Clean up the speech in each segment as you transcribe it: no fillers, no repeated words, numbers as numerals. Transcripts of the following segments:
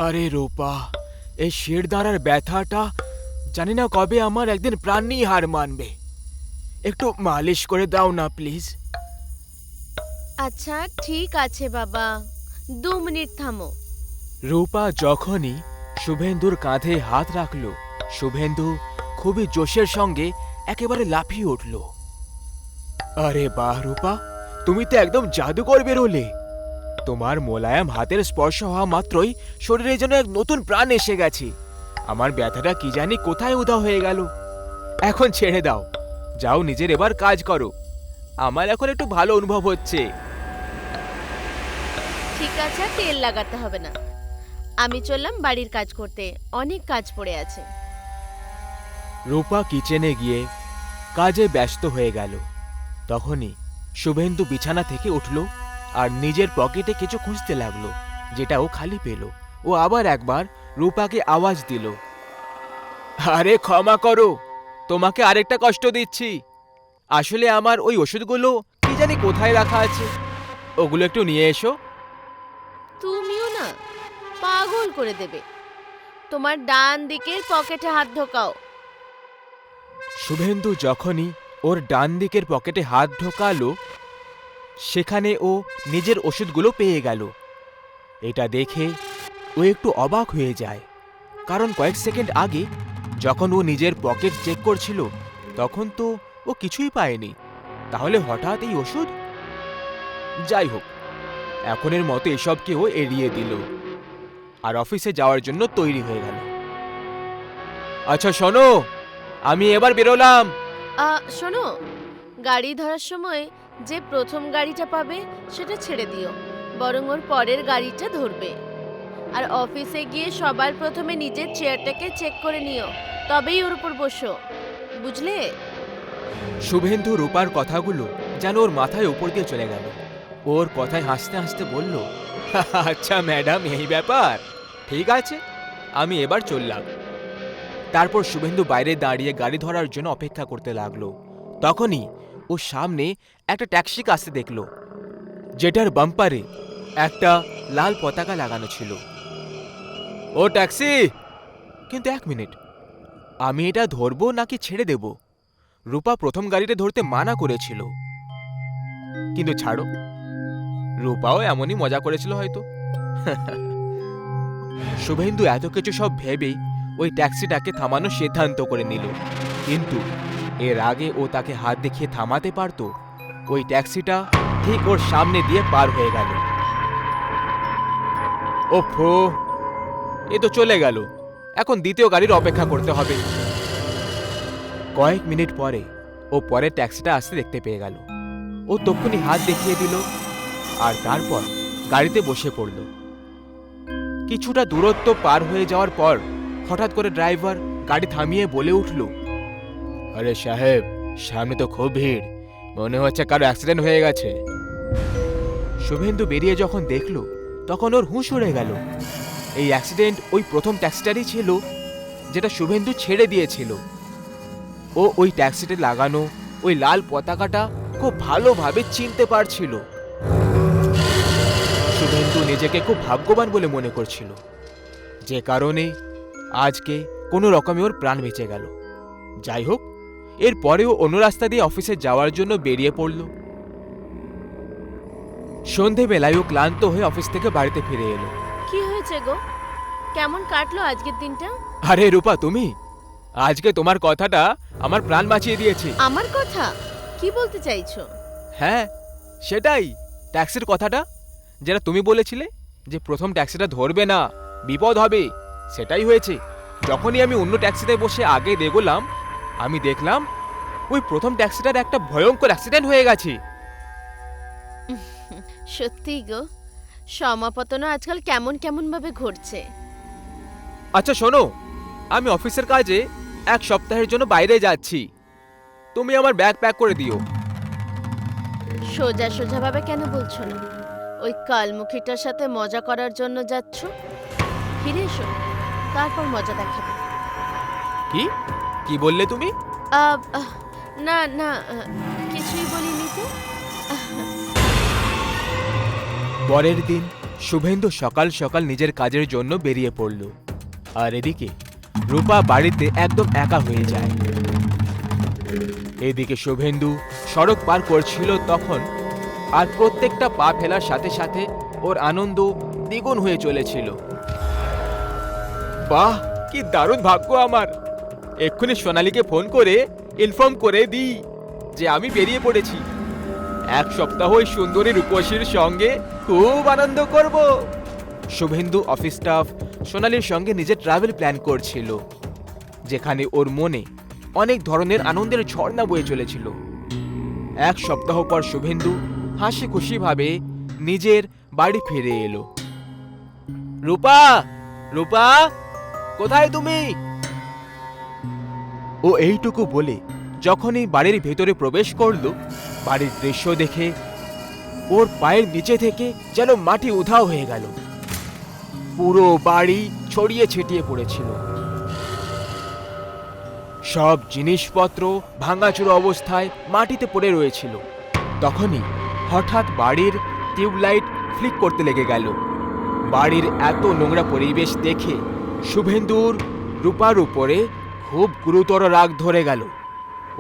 আরে রূপা, এই শিরদাঁড়ার ব্যথাটা জানি না কবে আমার একদিন প্রাণ নিয়ে হার মানবে। একটু মালিশ করে দাও না প্লিজ। আচ্ছা ঠিক আছে বাবা, 2 মিনিট থামো। রূপা যখনই শুভেন্দুর কাঁধে হাত রাখল, শুভেন্দু খুবই জোশের সঙ্গে একেবারে লাফিয়ে উঠল। আরে বাহ রূপা, তুমি তো একদম জাদুকর বেরোলে। তোমার মোলায়েম হাতের স্পর্শ হওয়া মাত্রই শরীরে যেন এক নতুন প্রাণ এসে গেছে। আমার ব্যথাটা কি জানি কোথায় উধাও হয়ে গেল। এখন ছেড়ে দাও, যাও নিজের এবার কাজ করো। আমার এখন একটু ভালো অনুভব হচ্ছে। ঠিক আছে, তেল লাগাতে হবে না। আমি চললাম বাড়ির কাজ করতে, অনেক কাজ পড়ে আছে। রূপা কিচেনে গিয়ে কাজে ব্যস্ত হয়ে গেল। তখনই শুভেন্দু বিছানা থেকে উঠল আর নিজের পকেটে কিছু খুঁজতে লাগলো, যেটা ও খালি পেল। ও আবার একবার রূপাকে আওয়াজ দিল, আরে ক্ষমা করো, তোমাকে আরেকটা কষ্ট দিচ্ছি। আসলে আমার ওই ওষুধগুলো কি জানি কোথায় রাখা আছে, ওগুলো একটু নিয়ে এসো। তুমিও না পাগল করে দেবে। তোমার ডান দিকের পকেটে হাত ঢোকাও। শুভেন্দু যখনই ওর ডান দিকের পকেটে হাত ঢোকালো, সেখানে ও নিজের ওষুধগুলো পেয়ে গেল। এটা দেখে ও একটু অবাক হয়ে যায়, কারণ কয়েক সেকেন্ড আগে যখন ও নিজের পকেট চেক করছিল তখন তো ও কিছুই পায়নি। তাহলে হঠাৎ এই ওষুধ? যাই হোক, এখনের মতো এসবকে ও এড়িয়ে দিল আর অফিসে যাওয়ার জন্য তৈরি হয়ে গেল। আচ্ছা শোনো, আমি এবার বেরোলাম। শোনো, গাড়ি ধরার সময় যে প্রথম গাড়িটা পাবে সেটা ছেড়ে দিও, বরং ওর পরের গাড়িটা ধরবে। আর অফিসে গিয়ে সবার প্রথমে নিজের চেয়ারটাকে চেক করে নিও, তবেই ওর উপর বসো, বুঝলে? শুভেন্দু রূপার কথাগুলো যেন ওর মাথায় উপর দিয়ে চলে গেল। ওর কথায় হাসতে হাসতে বলল, আচ্ছা ম্যাডাম, এই ব্যাপার, ঠিক আছে, আমি এবার চললাম। তারপর শুভেন্দু বাইরে দাঁড়িয়ে গাড়ি ধরার জন্য অপেক্ষা করতে লাগলো। তখনই ও সামনে একটা ট্যাক্সিকে আসতে দেখল, যেটার বাম্পারে একটা লাল পতাকা লাগানো ছিল। ও ট্যাক্সি! কিন্তু এক মিনিট, আমি এটা ধরবো নাকি ছেড়ে দেব? রূপা প্রথম গাড়িতে ধরতে মানা করেছিল, কিন্তু ছাড়ো, রূপাও এমনই মজা করেছিল হয়তো। শুভেন্দু এত কিছু সব ভেবেই ওই ট্যাক্সিটাকে থামানোর সিদ্ধান্ত করে নিল। কিন্তু এর আগে ও তাকে হাত দেখিয়ে থামাতে পারত, ওই ট্যাক্সিটা ঠিক ওর সামনে দিয়ে পার হয়ে গেল। ওফো, এ তো চলে গেল। এখন দ্বিতীয় গাড়ির অপেক্ষা করতে হবে। কয়েক মিনিট পরে ও পরের ট্যাক্সিটা আসতে দেখতে পেয়ে গেল। ও তক্ষুনি হাত দেখিয়ে দিল আর তারপর গাড়িতে বসে পড়ল। কিছুটা দূরত্ব পার হয়ে যাওয়ার পর হঠাৎ করে ড্রাইভার গাড়ি থামিয়ে বলে উঠল, আরে সাহেব, সামনে তো খুব ভিড়, মনে হচ্ছে কারো অ্যাক্সিডেন্ট হয়ে গেছে। শুভেন্দু বেরিয়ে যখন দেখল তখন ওর হুঁশ উড়ে গেল। এই অ্যাক্সিডেন্ট ওই প্রথম ট্যাক্সিটারই ছিল, যেটা শুভেন্দু ছেড়ে দিয়েছিল। ও ওই ট্যাক্সিতে লাগানো ওই লাল পতাকাটা খুব ভালোভাবে চিনতে পারছিল। শুভেন্দু নিজেকে খুব ভাগ্যবান বলে মনে করছিল, যে কারণে আজকে কোনো রকমে ওর প্রাণ বেঁচে গেল। যাই হোক, এরপরেও অন্য রাস্তা দিয়ে অফিসে যাওয়ার জন্য বেরিয়ে পড়ল। সন্ধেবেলায় ও ক্লান্ত হয়ে অফিস থেকে বাড়িতে ফিরে এলো। কি হয়েছে গো? কেমন কাটলো আজকের দিনটা? আরে রূপা, তুমি আজকে তোমার কথাটা আমার প্রাণ বাঁচিয়ে দিয়েছে। আমার কথা? কি বলতে চাইছো? হ্যাঁ, সেটাই, ট্যাক্সির কথাটা, যেটা তুমি বলেছিলে যে প্রথম ট্যাক্সিটা ধরবে না, বিপদ হবে, সেটাই হয়েছে। যখনই আমি অন্য ট্যাক্সিতে বসে আগে এগোলাম, আমি দেখলাম ওই প্রথম ট্যাক্সিটার একটা ভয়ঙ্কর অ্যাক্সিডেন্ট হয়ে গেছে। সত্যি গো, সমাপতনও আজকাল কেমন কেমন ভাবে ঘটছে। আচ্ছা শোনো, আমি অফিসের কাজে 1 সপ্তাহের জন্য বাইরে যাচ্ছি, তুমি আমার ব্যাগ প্যাক করে দিও। সোজা সোজা ভাবে কেন বলছো না? ওই কালমুখীটার সাথে মজা করার জন্য যাচ্ছ, ফিরে এসো, তারপর মজা দেখাবে। কি কি বললে তুমি? আহ, আহ, না না, কিছুই বলিনি তো। পরের দিন শুভেন্দু সকাল সকাল নিজের কাজের জন্য বেরিয়ে পড়ল। আর এদিকে রূপা বাড়িতে একদম একা হয়ে যায়। এদিকে শুভেন্দু সড়ক পার করছিল তখন, আর প্রত্যেকটা পা ফেলার সাথে সাথে ওর আনন্দ দ্বিগুণ হয়ে চলেছিল। বাহ, কি দারুণ ভাগ্য আমার! এক্ষুনি সোনালীকে ফোন করে ইনফর্ম করে দিই যে আমি বেরিয়ে পড়েছি। এক সপ্তাহ ওই সুন্দরী রূপসীর সঙ্গে খুব আনন্দ করব। শুভেন্দু অফিস স্টাফ সোনালীর সঙ্গে নিজের ট্রাভেল প্ল্যান করছিল, যেখানে ওর মনে অনেক ধরনের আনন্দের ঝর্ণা বয়ে চলেছিল। এক সপ্তাহ পর শুভেন্দু হাসি খুশি ভাবে নিজের বাড়ি ফিরে এলো। রূপা, রূপা, কোথায় তুমি? ও এইটুকু বলে যখনই বাড়ির ভেতরে প্রবেশ করলো, বাড়ির দৃশ্য দেখে ওর পায়ের নিচে থেকে যেন মাটি উধাও হয়ে গেল। পুরো বাড়ি ছড়িয়ে ছিটিয়ে পড়েছিল। সব জিনিসপত্র ভাঙাচুরো অবস্থায় মাটিতে পড়ে রয়েছিল। তখনই হঠাৎ বাড়ির টিউবলাইট ফ্লিক করতে লেগে গেল। বাড়ির এত নোংরা পরিবেশ দেখে শুভেন্দুর রূপার উপরে খুব গুরুতর রাগ ধরে গেল।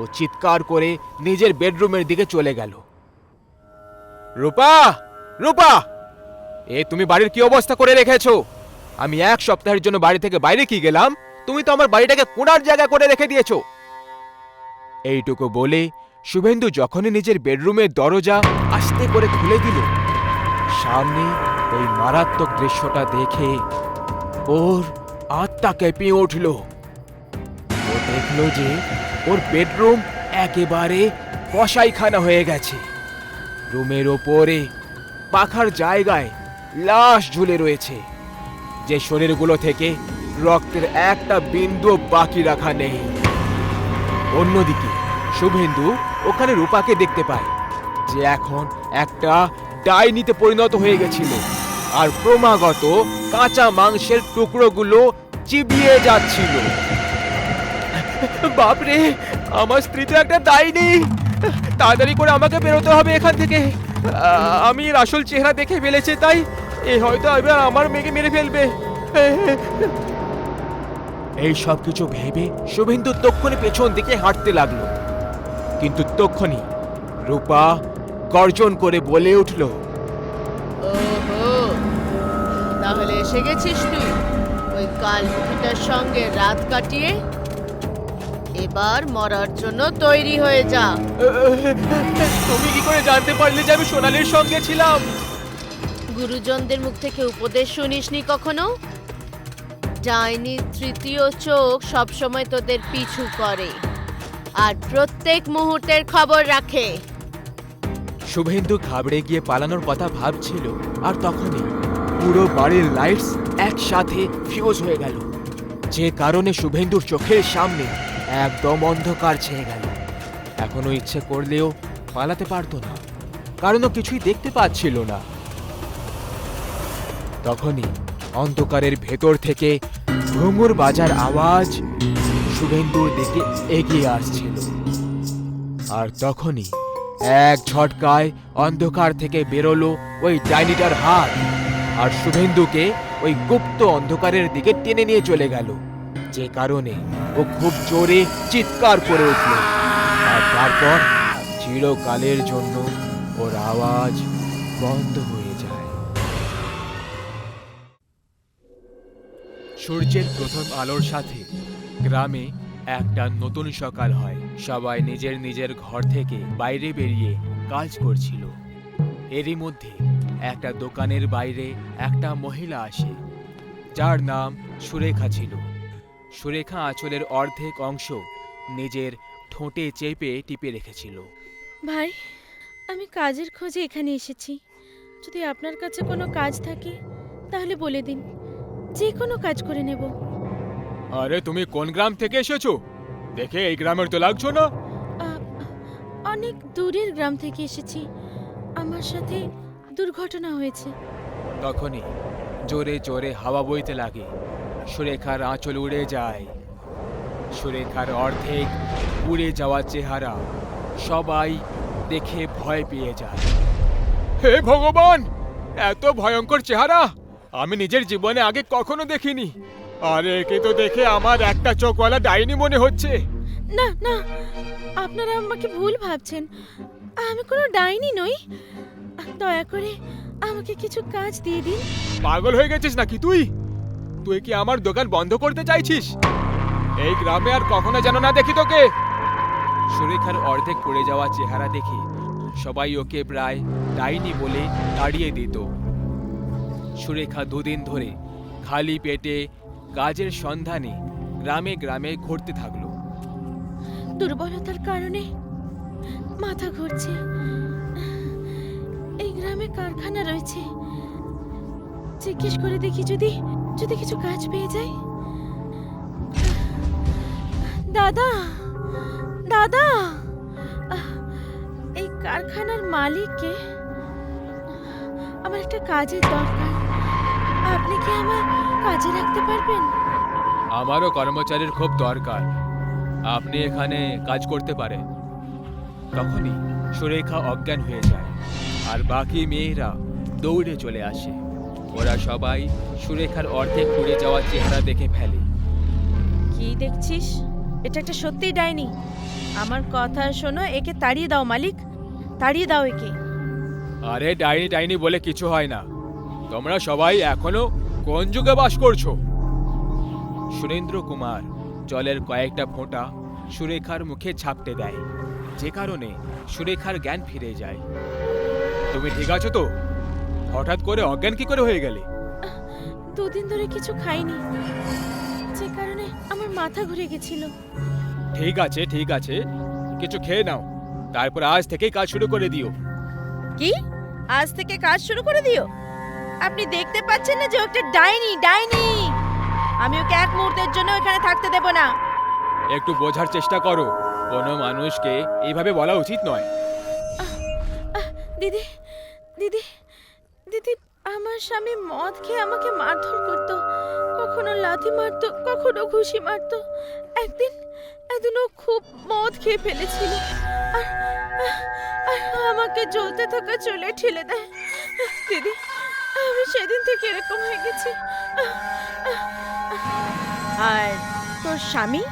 ও চিৎকার করে নিজের বেডরুমের দিকে চলে গেল। রূপা, রূপা, এ তুমি বাড়ির কি অবস্থা করে রেখেছো? আমি এক সপ্তাহের জন্য বাড়ি থেকে বাইরে কি গেলাম, তুমি তো আমার বাড়িটাকে কোণার জায়গা করে রেখে দিয়েছো। এইটুকু বলে শুভেন্দু যখনই নিজের বেডরুমের দরজা আস্তে করে খুলে দিল, সামনে ওই মারাত্মক দৃশ্যটা দেখে ওর আত্মা কেঁপে উঠল। ও দেখল যে ওর বেডরুম একেবারে কসাইখানা হয়ে গেছে। রুমের ওপরে পাখার জায়গায় লাশ ঝুলে রয়েছে, যে শরীরগুলো থেকে রক্তের একটা বিন্দু বাকি রাখা নেই। অন্যদিকে শুভেন্দু ওখানে রূপাকে দেখতে পায়, যে এখন একটা ডাইনিতে পরিণত হয়ে গেছিল আর ক্রমাগত কাঁচা মাংসের টুকরোগুলো চিবিয়ে যাচ্ছিল। বাপরে, আমার স্ত্রী তো একটা ডাইনি! তাড়াতাড়ি করে আমাকে বেরোতে হবে এখান থেকে। আমি এর আসল চেহারা দেখে ফেলেছি, তাই এ হয়তো এবার আমার মেয়েকে মেরে ফেলবে। এই সব কিছু ভেবে শুভেন্দু তক্ষণি পেছন দিকে হাঁটতে লাগলো। কিন্তু তক্ষণি রূপা গর্জন করে বলে উঠল, ওহো, তাহলে এসে গেছিস তুই ওই কালমুখীটার সঙ্গে রাত কাটিয়ে? এবার মরার জন্য তৈরি হয়ে যা। তুমি কি করে জানতে পারলে যে আমি সোনালীর সঙ্গে ছিলাম? গুরুজনদের মুখ থেকে উপদেশ শুনিসনি কখনো? ডাইনির তৃতীয় চোখ সবসময় তোদের পিছু করে আর প্রত্যেক মুহূর্তের খবর রাখে। শুভেন্দু ঘাবড়ে গিয়ে পালানোর কথা ভাবছিল, আর তখনই পুরো বাড়ির লাইটস একসাথে ফিউজ হয়ে গেল, যে কারণে শুভেন্দুর চোখের সামনে একদম অন্ধকার ছেয়ে গেল। এখনো ইচ্ছে করলেও পালাতে পারতো না, কারণ ও কিছুই দেখতে পাচ্ছিল না। তখনই অন্ধকারের ভেতর থেকে ঘুঙুর বাজার আওয়াজ শুভেন্দুর দিকে এগিয়ে আসছিল। আর তখনই এক ঝটকায় অন্ধকার থেকে বেরোলো ওই ডাইনিটার হাত, আর শুভেন্দুকে ওই গুপ্ত অন্ধকারের দিকে টেনে নিয়ে চলে গেল, যে কারণে ও খুব জোরে চিৎকার করে উঠল। আর তারপর চিরকালের জন্য ওর আওয়াজ বন্ধ হয়ে যায়। সূর্যের প্রথম আলোর সাথে গ্রামে একটা নতুন সকাল হয়। সবাই নিজের নিজের ঘর থেকে বাইরে বেরিয়ে কাজ করছিল। এরই মধ্যে একটা দোকানের বাইরে একটা মহিলা আসে, যার নাম সুরেখা ছিল। সুরেখা আঁচলের অর্ধেক অংশ নিজের ঠোঁটে চেপে টিপে রেখেছিল। ভাই, আমি কাজের খোঁজে এখানে এসেছি। যদি আপনার কাছে কোনো কাজ থাকে তাহলে বলে দিন, যে কোনো কাজ করে নেব। আরে তুমি কোন গ্রাম থেকে এসেছো? দেখে এই গ্রামের তো লাগছো না। অনেক দূরের গ্রাম থেকে এসেছি, আমার সাথে দুর্ঘটনা হয়েছে। তখনই জোরে জোরে হাওয়া বইতে লাগে, সুরেখার আঁচল উড়ে যায়। সুরেখার অর্ধেক উড়ে যাওয়া চেহারা সবাই দেখে ভয় পেয়ে যায়। হে ভগবান, এত ভয়ঙ্কর চেহারা আমি নিজের জীবনে আগে কখনো দেখিনি। আরে একে তো দেখে আমার একটা চোখওয়ালা ডাইনি মনে হচ্ছে। না না, আপনারা আমাকে ভুল ভাবছেন। আমি কোনো ডাইনি নই। দয়া করে আমাকে কিছু কাজ দিয়ে দিন। পাগল হয়ে গেছিস নাকি তুই? তুই কি আমার দোকান বন্ধ করতে চাইছিস? এই গ্রামে আর কখনো যেন না দেখি তোকে। সুরেখার অর্ধেক পড়ে যাওয়া চেহারা দেখে সবাই ওকে প্রায় ডাইনি বলে তাড়িয়ে দিত। সুরেখা দুদিন ধরে খালি পেটে কাজের সন্ধানে গ্রামে গ্রামে ঘুরতে থাকলো। দুর্বলতার কারণে মাথা ঘুরছে। এই গ্রামে কারখানা রয়েছে, জিজ্ঞেস করে দেখি যদি যদি কিছু কাজ পেয়ে যাই। দাদা দাদা, এই কারখানার মালিককে আমার একটা কাজের দরকার। আপনি কি আমার কাজে রাখতে পারবেন? আমারও কর্মচারীর খুব দরকার, আপনি এখানে কাজ করতে পারেন। তখনই সুরেখা অজ্ঞান হয়ে যায় আর বাকি মেয়েরা দৌড়ে চলে আসে। ওরা সবাই সুরেখার অর্ধেক পুড়ে যাওয়া চেহারা দেখে ফেলে। কি দেখছিস? এটা একটা সত্যি ডাইনি। আমার কথা শোনো, একে তাড়িয়ে দাও মালিক, তাড়িয়ে দাও একে। আরে ডাইনি ডাইনি বলে কিছু হয় না, তোমরা সবাই এখনো কোন যুগে বাস করছো? সুরেন্দ্র কুমার জলের কয়েকটা ফোঁটা সুরেখার মুখে ঝাপটে দেয়, যে কারণে সুরেখার জ্ঞান ফিরে যায়। তুমি ঠিক আছো তো? হঠাৎ করে অজ্ঞান কি করে হয়ে গেলে? দুদিন ধরে কিছু খাইনি, যে কারণে আমার মাথা ঘুরে গেছিল। ঠিক আছে ঠিক আছে, কিছু খেয়ে নাও, তারপর আজ থেকেই কাজ শুরু করে দিও। কি? আজ থেকে কাজ শুরু করে দিও? আপনি দেখতে পাচ্ছেন না যে ও একটা ডাইনি? ডাইনি! আমি ওকে এক মুহূর্তের জন্য এখানে থাকতে দেব না। একটু বোঝার চেষ্টা করো, কোনো মানুষকে এইভাবে বলা উচিত নয়। দিদি দিদি দিদি, আমার স্বামী মদ খেয়ে আমাকে মারধর করতো, কখনো লাথি মারতো, কখনো ঘুষি মারতো। একদিন ও খুব মদ খেয়ে ফেলেছিল আর আর আমাকে জ্বলতে থাকা চুলে ঠেলে দেয়। দিদি, আমি সেদিন থেকে এরকম হয়ে গেছি। আর তোর স্বামী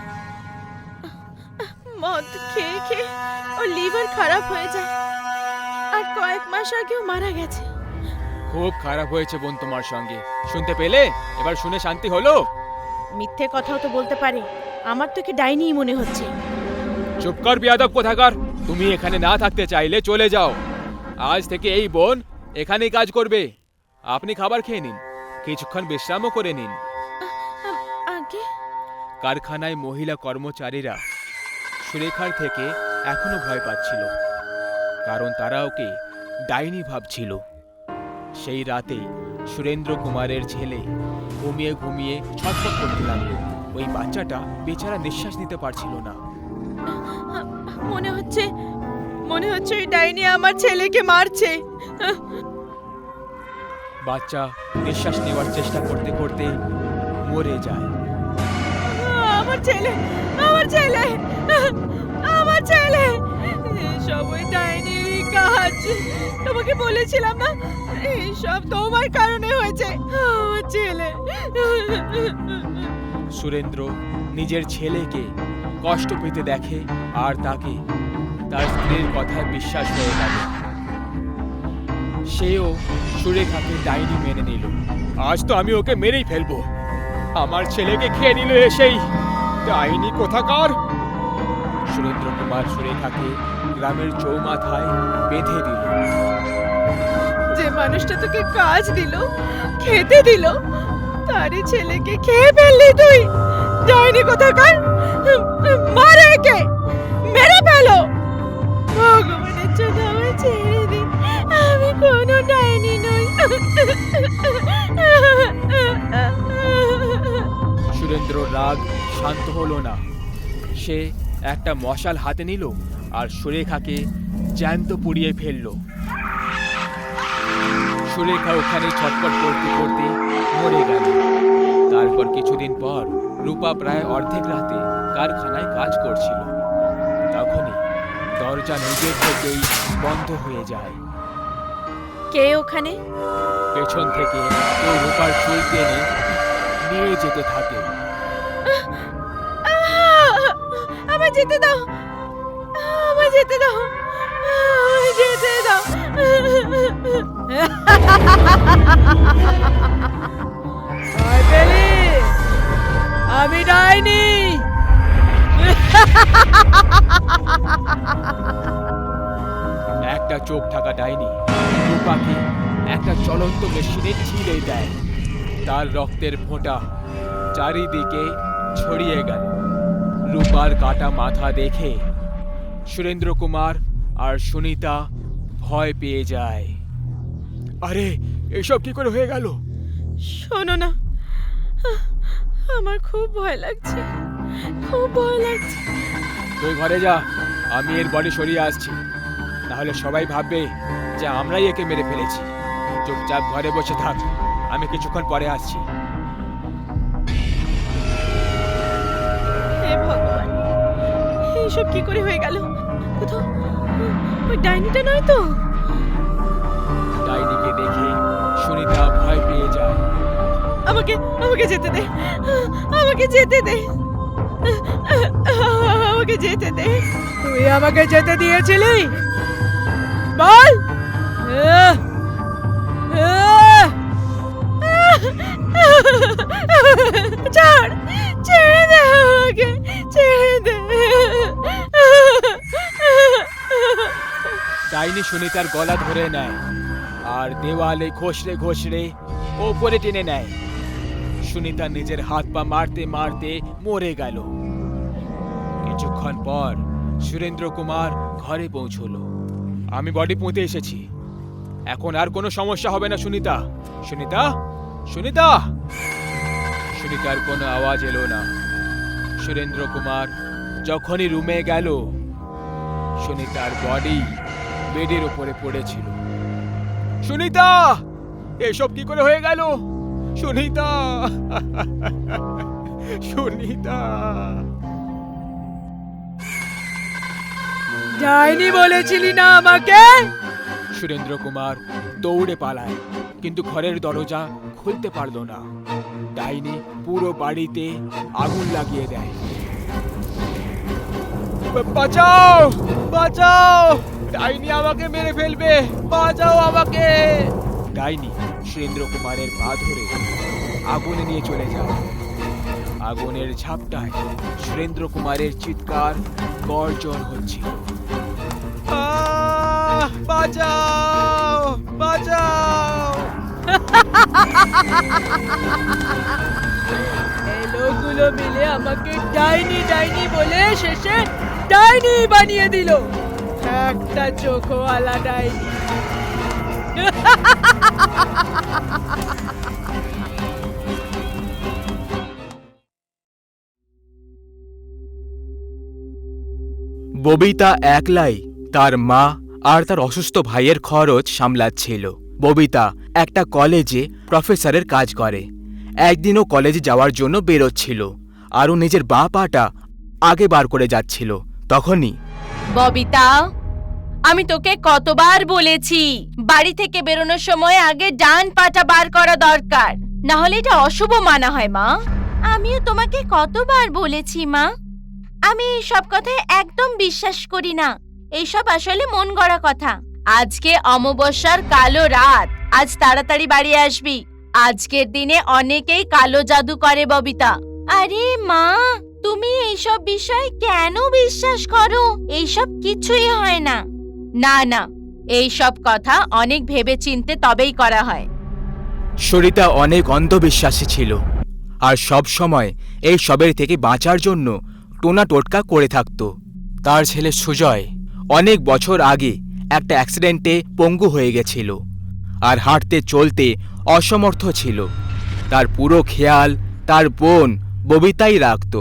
মদ খেয়ে খেয়ে ওর লিভার খারাপ হয়ে যায় আর কয়েক মাস আগেও মারা গেছে। খুব খারাপ হয়েছে বোন তোমার সঙ্গে, শুনতে পেলে? এবার শুনে শান্তি হলো? মিথ্যে কথাও তো বলতে পারে, আমার তো কি ডাইনি মনে হচ্ছে। চুপ কর বিয়াদব কোথাকার! তুমি এখানে না থাকতে চাইলে চলে যাও। আজ থেকে এই বোন এখানেই কাজ করবে। আপনি খাবার খেয়ে নিন, কিছুক্ষণ বিশ্রামও করে নিন। আগে কারখানায় মহিলা কর্মচারীরা সুরেখার থেকে এখনো ভয় পাচ্ছিল, কারণ তারা ওকে ডাইনি ভাবছিল। সেই রাতে সুরেন্দ্র কুমারের ছেলে ঘুমিয়ে ঘুমিয়ে ছটফট করতে লাগলো। ওই বাচ্চাটা বেচারা নিঃশ্বাস নিতে পারছিল না। মনে হচ্ছে ওই ডাইনি আমার ছেলেকে মারছে। বাচ্চা নিঃশ্বাস নেওয়ার চেষ্টা করতে করতে মরে যায়। আমার ছেলে, আমার ছেলে, আমার ছেলে! সব ওই ডাইনিরই কাজ। তোমাকে বলেছিলাম না, সব তোমার কারণে হয়েছে। আমার ছেলে। সুরেন্দ্র নিজের ছেলেকে কষ্ট পেতে দেখে আর তাকে তার স্ত্রীর কথায় বিশ্বাস হয়ে গেল। সেও সুরেখাকে ডাইনি মেনে নিল। আজ তো আমি ওকে মেরেই ফেলবো। আমার ছেলেকে খেয়ে নিল এসেই, ডাইনি কোথাকার! সুরেন্দ্র কুমার সুরেখাকে গ্রামের চৌমাথায় বেঁধে দিল। যে মানুষটা তোকে কাজ দিল, খেতে দিল, তারই ছেলেকে খেয়ে ফেললি তুই! ডাইনি কোথাকার! মারে একে, মেরে ফেলো! ভগবানের জন্য আমায় ছেড়ে দিন, আমি কোনো ডাইনি নই। সুরেন্দ্র রাগ শান্ত হলো না। সে একটা মশাল হাতে নিল আর সুরেখাকে জ্যান্ত পুড়িয়ে ফেলল। সুরেখা ওখানে ছটফট করতে করতে মরে গেল। তারপর কিছুদিন পর রূপা প্রায় অর্ধেক রাতে কারখানায় কাজ করছিল। তখনই দরজা নিজের থেকেই বন্ধ হয়ে যায়। কে ওখানে? পেছন থেকে কেউ রূপার চুল টেনে নিয়ে যেতে থাকে। আমায় যেতে দাও, আমায় যেতে দাও, আমায় যেতে দাও। আমি ডাইনি। একটা চোখ থাকা ডাইনি রূপাকে একটা চলন্ত মেশিনে ছিঁড়ে দেয়। তার রক্তের ফোঁটা চারিদিকে ছড়িয়ে গেল। রূপার কাটা মাথা দেখে সুরেন্দ্র কুমার আর সুনিতা ভয় পেয়ে যায়। আরে এসব কি করে হয়ে গেল? শোনো না, আমার খুব ভয় লাগছে, খুব ভয় লাগছে। তুই ঘরে যা, আমি এর বডি সরিয়ে আসছি। তাহলে সবাই ভাববে যে আমরাই একে মেরে ফেলেছি। চুপচাপ ঘরে বসে থাক, আমি কিছুক্ষণ পরে আসছি। হে ভগবান, এইসব কি করে হয়ে গেল? কোথাও ওই ডাইনিটা নয় তো? ডাইনিকে দেখে সুনিতা ভয় পেয়ে যায়। আমাকে আমাকে যেতে দে, আমাকে যেতে দে, আমাকে যেতে দে। তুই আমাকে যেতে দিয়েছিলি? বল। ছাড়, ছেড়ে দে আমাকে, ছেড়ে দে। ডাইনি সুনিতার গলা ধরে নেয় আর দেওয়ালে ঘষড়ে ঘষড়ে ওপরে টেনে নেয়। সুনিতা নিজের হাত পা মারতে মারতে মরে গেল। কিছুক্ষণ পর সুরেন্দ্র কুমার ঘরে পৌঁছলো। আমি বডি পুঁতে এসেছি, এখন আর কোনো সমস্যা হবে না সুনিতা। সুনিতা, সুনিতা। সুনিতার কোনো আওয়াজ এলো না। সুরেন্দ্র কুমার যখনই রুমে গেল, সুনিতার বডি বেডের উপরে পড়েছিল। সুনিতা, এসব কি করে হয়ে গেল? সুনিতা, সুনিতা। ডাইনি বলেছিলি না আমাকে? সুরেন্দ্র কুমার দৌড়ে পালায়, কিন্তু ঘরের দরজা খুলতে পারল না। ডাইনি পুরো বাড়িতে আগুন লাগিয়ে দেয়। বাঁচাও, বাঁচাও, ডাইনি আমাকে মেরে ফেলবে, বাঁচাও আমাকে। ডাইনি সুরেন্দ্র কুমারের পা ধরে আগুনে নিয়ে চলে যায়। আগুনের ঝাপটায় সুরেন্দ্র কুমারের চিৎকার গর্জন হচ্ছিল। বাঁচাও, বাঁচাও। এই লোকগুলো মিলে আমাকে ডাইনি ডাইনি বলে শেষে ডাইনি বানিয়ে দিল। একটা চোখওয়ালা ডাইনি। ববিতা একলাই তার মা আর তার অসুস্থ ভাইয়ের খরচ সামলাচ্ছিল। ববিতা একটা কলেজে প্রফেসরের কাজ করে। একদিনও কলেজে যাওয়ার জন্য বেরোচ্ছিল আর ও নিজের বাঁ পাটা আগে বার করে যাচ্ছিল। তখনই ববিতা, আমি তোকে কতবার বলেছি বাড়ি থেকে বেরোনোর সময় আগে ডান পাটা বার করা দরকার, না হলে এটা অশুভ মানা হয়। মা, আমিও তোমাকে কতবার বলেছি মা, আমি এইসব কথায় একদম বিশ্বাস করি না। এইসব আসলে মন গড়া কথা। আজকে অমাবস্যার কালো রাত, আজ তাড়াতাড়ি বাড়ি আসবি। আজকের দিনে অনেকেই কালো জাদু করে ববিতা। আরে মা, তুমি এইসব বিষয় কেন বিশ্বাস করো? এইসব কিছুই হয় না। না না, এইসব কথা অনেক ভেবে চিনতে তবেই করা হয়। সরিতা অনেক অন্ধবিশ্বাসী ছিল আর সব সময় এই সবের থেকে বাঁচার জন্য টোনা টোটকা করে থাকত। তার ছেলে সুজয় অনেক বছর আগে একটা অ্যাক্সিডেন্টে পঙ্গু হয়ে গেছিল আর হাঁটতে চলতে অসমর্থ ছিল। তার পুরো খেয়াল তার বোন ববিতাই রাখত।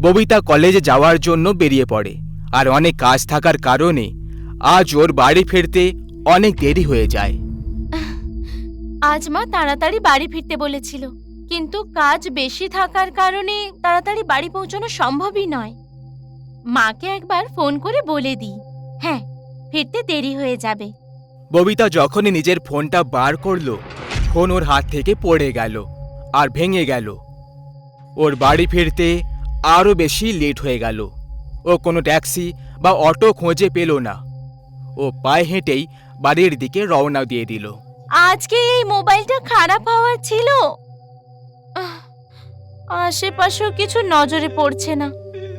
ববিতা কলেজে যাওয়ার জন্য বেরিয়ে পড়ে আর অনেক কাজ থাকার কারণে আজ ওর বাড়ি ফিরতে অনেক দেরি হয়ে যায়। আজ মা তাড়াতাড়ি বাড়ি ফিরতে বলেছিল, কিন্তু কাজ বেশি থাকার কারণে তাড়াতাড়ি বাড়ি পৌঁছানো সম্ভবই নয়। মাকে একবার ফোন করে বলে দিই, হ্যাঁ, ফিরতে দেরি হয়ে যাবে। ববিতা যখনই নিজের ফোনটা বার করলো, ফোন ওর হাত থেকে পড়ে গেল আর ভেঙে গেল। ওর বাড়ি ফিরতে আরও বেশি লেট হয়ে গেল। ও কোনো ট্যাক্সি বা অটো খুঁজে পেল না। ও পায়ে হেঁটেই বাড়ির দিকে রওনা দিয়ে দিল। আজকে এই মোবাইলটা খারাপ হওয়ার ছিল। আশেপাশেও কিছু নজরে পড়ছে না।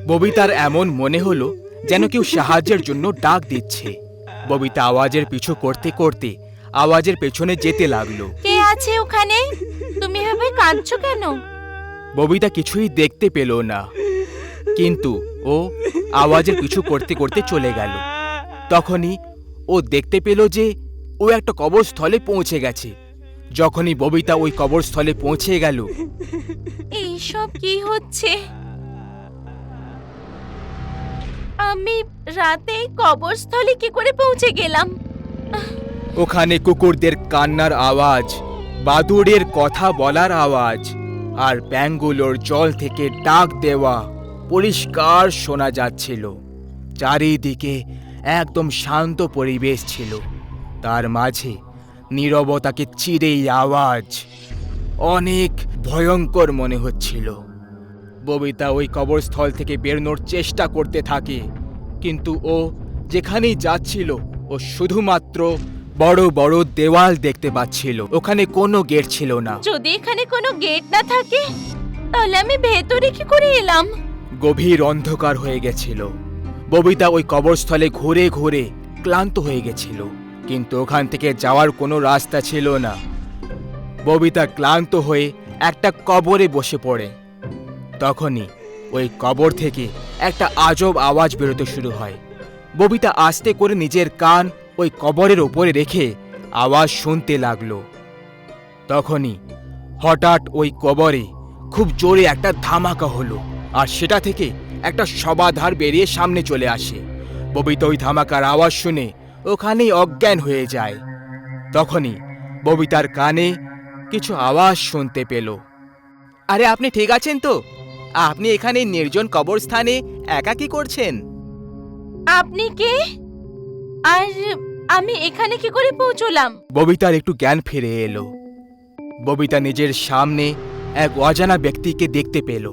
ববিতার এমন মনে হলো যেন কেউ সাহায্যের জন্য ডাক দিচ্ছে। ববিতা আওয়াজের পিছু করতে করতে আওয়াজের পেছনে যেতে লাগলো। কে আছে ওখানে? তুমি এভাবে কাঁদছো কেন? ববিতা কিছুই দেখতে পেল না, কিন্তু ও আওয়াজের পিছু করতে করতে চলে গেল। তখনই ও দেখতে পেল যে ও একটা কবরস্থলে পৌঁছে গেছে। যখনই ববিতা ওই কবরস্থলে পৌঁছে গেল, এইসব কি হচ্ছে? আমি রাতে কবরস্থলে কি করে পৌঁছে গেলাম? ওখানে কুকুরদের কান্নার আওয়াজ, বাদুড়ের কথা বলার আওয়াজ আর ব্যাঙগুলোর জল থেকে ডাক দেওয়া পরিষ্কার শোনা যাচ্ছিল। চারিদিকে একদম শান্ত পরিবেশ ছিল, তার মাঝে নীরবতাকে চিরে আওয়াজ অনেক ভয়ঙ্কর মনে হচ্ছিল। ববিতা ওই কবরস্থল থেকে বেরোনোর চেষ্টা করতে থাকে, কিন্তু ও যেখানেই যাচ্ছিল ও শুধুমাত্র বড় বড় দেওয়াল দেখতে পাচ্ছিল। ওখানে কোনো গেট ছিল না। যদি এখানে কোনো গেট না থাকে তাহলে আমি ভেতরে কি করে এলাম? গভীর অন্ধকার হয়ে গেছিল। ববিতা ওই কবরস্থলে ঘুরে ঘুরে ক্লান্ত হয়ে গেছিল, কিন্তু ওখান থেকে যাওয়ার কোনো রাস্তা ছিল না। ববিতা ক্লান্ত হয়ে একটা কবরে বসে পড়ে। তখনই ওই কবর থেকে একটা আজব আওয়াজ বেরোতে শুরু হয়। ববিতা আস্তে করে নিজের কান ওই কবরের ওপরে রেখে আওয়াজ শুনতে লাগলো। তখনই হঠাৎ ওই কবরে খুব জোরে একটা ধামাকা হলো, আর সেটা থেকে একটা সবাধার বেরিয়ে সামনে চলে আসে। ববিতা ওই ধামাকার আওয়াজ শুনে ওখানেই অজ্ঞান হয়ে যায়। তখনই ববিতার কানে কিছু আওয়াজ শুনতে পেল। আরে আপনি ঠিক আছেন তো? আপনি এখানে নির্জন কবরস্থানে একা কি করছেন? আপনি কে? আর আমি এখানে কি করে পৌঁছলাম? ববিতার একটু জ্ঞান ফিরে এলো। ববিতা নিজের সামনে এক অজানা ব্যক্তিকে দেখতে পেল।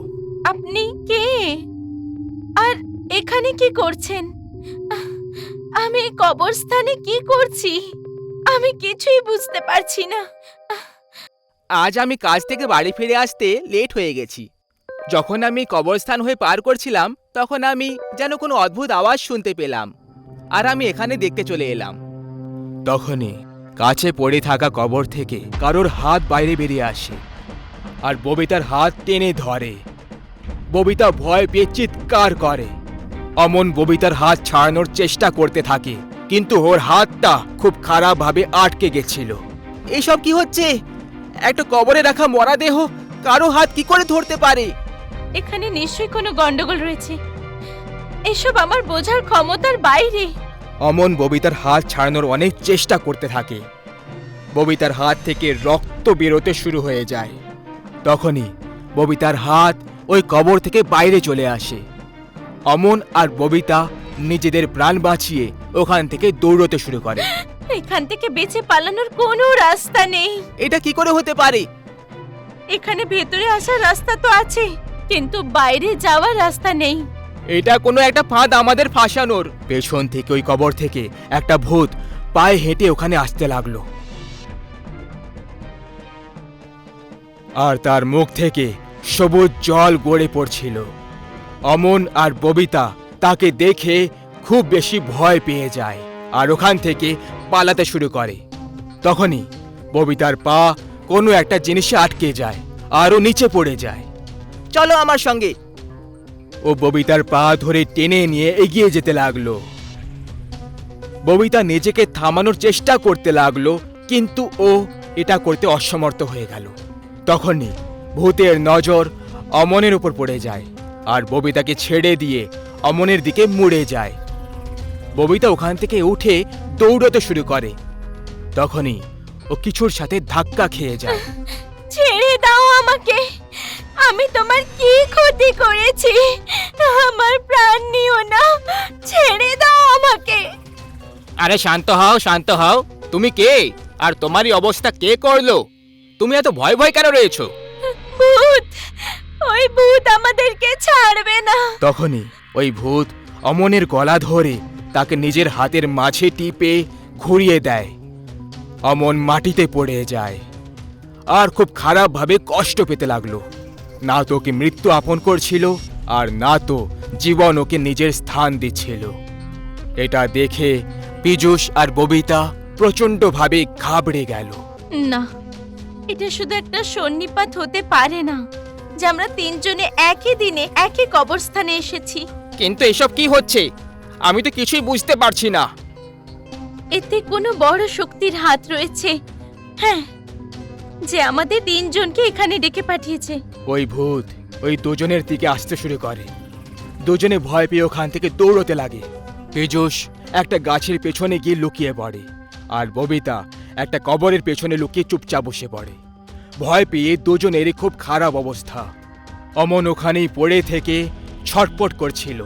আপনি কে? আর এখানে কি করছেন? আমি এই কবরস্থানে কি করছি? আমি কিছুই বুঝতে পারছি না। আজ আমি কাজ থেকে বাড়ি ফিরে আসতে লেট হয়ে গেছি। যখন আমি কবরস্থান হয়ে পার করছিলাম, তখন আমি যেন কোনো অদ্ভুত আওয়াজ শুনতে পেলাম, আর আমি এখানে দেখতে চলে এলাম। তখনই কাছে পড়ে থাকা কবর থেকে কারোর হাত বাইরে বেরিয়ে আসে আর ববিতার হাত টেনে ধরে। ববিতা ভয় পেয়ে চিৎকার করে। অমন ববিতার হাত ছাড়ানোর চেষ্টা করতে থাকে, কিন্তু ওর হাতটা খুব খারাপভাবে আটকে গেছিল। এসব কি হচ্ছে? একটা কবরে রাখা মরা দেহ কারো হাত কি করে ধরতে পারে? এখানে নিশ্চয়ই কোনো গন্ডগোল রয়েছে। এসব আমার বোঝার ক্ষমতার বাইরে। অমন ববিতার হাত ছাড়ানোর অনেক চেষ্টা করতে থাকে। ববিতার হাত থেকে রক্ত বেরোতে শুরু হয়ে যায়। তখনই ববিতার হাত ওই কবর থেকে বাইরে চলে আসে। অমন আর ববিতা নিজেদের প্রাণ বাঁচিয়ে ওখান থেকে দৌড়তে শুরু করে। এখান থেকে বেঁচে পালানোর কোনো রাস্তা নেই। এটা কি করে হতে পারে? এখানে ভেতরে আসার রাস্তা তো আছে, কিন্তু বাইরে যাওয়ার রাস্তা নেই। এটা কোনো একটা ফাঁদ আমাদের ফাঁসানোর। পেছন থেকে ওই কবর থেকে একটা ভূত পায়ে হেঁটে ওখানে আসতে লাগলো, আর তার মুখ থেকে সবুজ জল গড়ে পড়ছিল। অমন আর ববিতা তাকে দেখে খুব বেশি ভয় পেয়ে যায় আর ওখান থেকে পালাতে শুরু করে। তখনই ববিতার পা কোনো একটা জিনিসে আটকে যায় আর ও নিচে পড়ে যায়। চলো আমার সঙ্গে। ও ববিতার পা ধরে টেনে নিয়ে এগিয়ে যেতে লাগলো। ববিতা নিজেকে থামানোর চেষ্টা করতে লাগলো, কিন্তু ও এটা করতে অসমর্থ হয়ে গেল। তখনই ভূতের নজর অমনের উপর পড়ে যায় আর ববিতাকে ছেড়ে দিয়ে অমনের দিকে মুড়ে যায়। ববিতা ওখান থেকে উঠে দৌড়তে শুরু করে। তখনই ও কিছুর সাথে ধাক্কা খেয়ে যায়। ছেড়ে দাও আমাকে। আমি তোমার কি ক্ষতি করেছি? আমার প্রাণ নিও না, ছেড়ে দাও আমাকে। আরে শান্ত হও, শান্ত হও। তুমি কে? আর তোমারই অবস্থা কে করলো? তুমি এত ভয় ভয় কেন রয়েছো? ভূত, ওই ভূত আমাদেরকে ছাড়বে না। তখনই ওই ভূত অমনের গলা ধরে তাকে নিজের হাতের মাঝে টিপে ঘুরিয়ে দেয়। অমন মাটিতে পড়ে যায় আর খুব খারাপভাবে কষ্ট পেতে লাগলো। না তো ওকে মৃত্যু আপন করছিল, আর না তো জীবন ওকে নিজের স্থান দিচ্ছিল। এটা দেখে পীযূষ আর ববিতা প্রচণ্ডভাবে ঘাবড়ে গেল। না, এটা শুধু একটা সন্নিপাত হতে পারে না যে আমরা তিনজনে একই দিনে একই কবরস্থানে এসেছি। কিন্তু এসব কি হচ্ছে? আমি তো কিছুই বুঝতে পারছি না। এতে কোনো বড় শক্তির হাত রয়েছে, হ্যাঁ, যে আমাদের তিনজনকে এখানে ডেকে পাঠিয়েছে। ওই ভূত ওই দুজনের দিকে আসতে শুরু করে। দুজনে ভয় পেয়ে ওখান থেকে দৌড়তে লাগে। পীযূষ একটা গাছের পেছনে গিয়ে লুকিয়ে পড়ে, আর ববিতা একটা কবরের পেছনে লুকিয়ে চুপচাপ বসে পড়ে। ভয় পেয়ে দুজনেরই খুব খারাপ অবস্থা। অমন ওখানেই পড়ে থেকে ছটপট করছিল।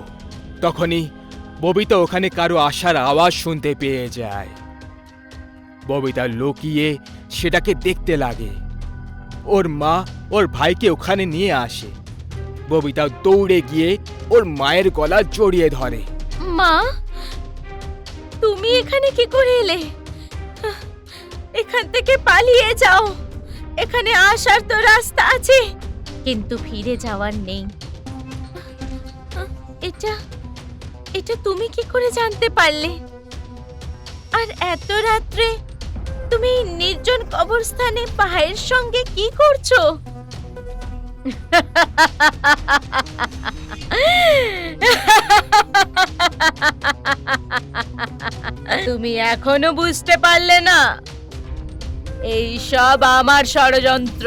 তখনই ববিতা ওখানে কারো আসার আওয়াজ শুনতে পেয়ে যায়। ববিতা লুকিয়ে সেটাকে দেখতে লাগে। ওর মা ওর ভাইকে ওখানে নিয়ে আসে। ববিতা দৌড়ে গিয়ে ওর মায়ের গলা জড়িয়ে ধরে। মা, তুমি এখানে কি করে এলে? এখান থেকে পালিয়ে যাও। এখানে আসার তো রাস্তা আছে, কিন্তু ফিরে যাওয়ার নেই। এটা এটা তুমি কি করে জানতে পারলে? আর এত রাত্রে তুমি নির্জন কবরস্থানে ভাইয়ের সঙ্গে কি করছো? তুমি এখনো বুঝতে পারলে না? এই সব আমার ষড়যন্ত্র।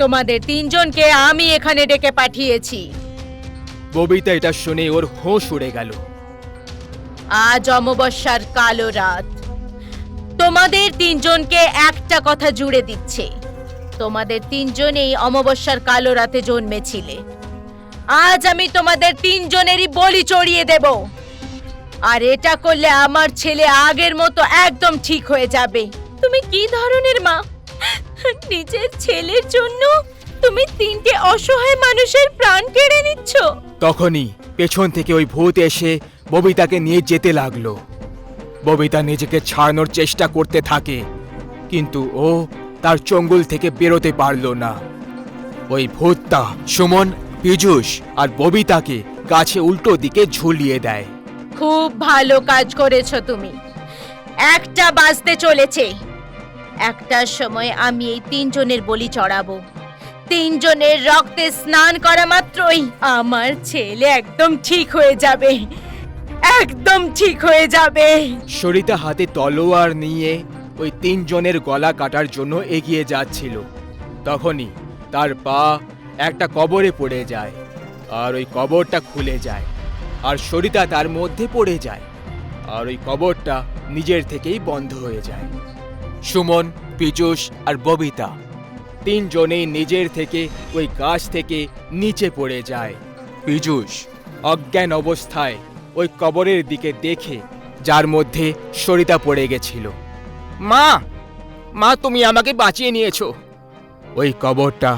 তোমাদের তিনজনকে আমি এখানে ডেকে পাঠিয়েছি। ববিতা এটা শুনে ওর হোশ উড়ে গেল। আজ অমাবস্যার কালো রাত তোমাদের তিনজনকে একটা কথা জুড়ে দিচ্ছে। তোমাদের তিনজনেই অমাবস্যার কালো রাতে জন্মেছিলে। আজ আমি তোমাদের তিনজনেরই বলি চড়িয়ে দেব। আর এটা করলে আমার ছেলে আগের মতো একদম ঠিক হয়ে যাবে। তুমি কি ধরনের মা? নিজের ছেলের জন্য তুমি তিনটে অসহায় মানুষের প্রাণ কেড়ে নিচ্ছ। তখনই পেছন থেকে ওই ভূত এসে ববিতাকে নিয়ে যেতে লাগলো। ববিতা নিজেকে ছাড়ানোর চেষ্টা করতে থাকে, কিন্তু ও তার চঙ্গুল থেকে বেরোতে পারল না। ওই ভূতটা সুমন, পীযূষ আর ববিতাকে গাছে উল্টো দিকে ঝুলিয়ে দেয়। খুব ভালো কাজ করেছো তুমি। একটা বাজতে চলেছে। একটার সময় আমি এই তিনজনের বলি চড়াবো। তিনজনের রক্তে স্নান করা মাত্রই আমার ছেলে একদম ঠিক হয়ে যাবে। একদম ঠিক হয়ে যাবে। সরিতা হাতে তলোয়ার নিয়ে ওই তিনজনের গলা কাটার জন্য এগিয়ে যাচ্ছিল। তখনই তার পা একটা কবরে পড়ে যায়, আর ওই কবরটা খুলে যায়, আর সরিতা তার মধ্যে পড়ে যায়, আর ওই কবরটা নিজের থেকেই বন্ধ হয়ে যায়। সুমন, পীযূষ আর ববিতা তিনজনেই নিজের থেকে ওই গাছ থেকে নিচে পড়ে যায়। পীযূষ অজ্ঞান অবস্থায় ওই কবরের দিকে দেখে, যার মধ্যে সরিতা পড়ে গেছিল। মা, মা, তুমি আমাকে বাঁচিয়ে নিয়েছো। ওই কবরটা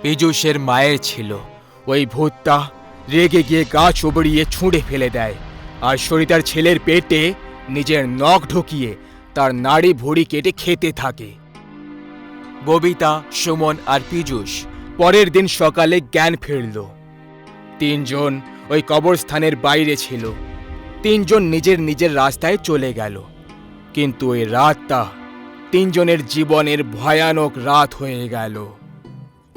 পীযূষের মায়ের ছিল। ওই ভূতটা রেগে গিয়ে গাছ উবড়িয়ে ছুঁড়ে ফেলে দেয়, আর সরিতার ছেলের পেটে নিজের নখ ঢুকিয়ে তার নাড়ি ভুঁড়ি কেটে খেতে থাকে। ববিতা, সুমন আর পীযূষ পরের দিন সকালে জ্ঞান ফিরল। তিনজন ওই কবরস্থানের বাইরে ছিল। তিনজন নিজের নিজের রাস্তায় চলে গেল। কিন্তু ওই রাতটা তিনজনের জীবনের ভয়ানক রাত হয়ে গেল,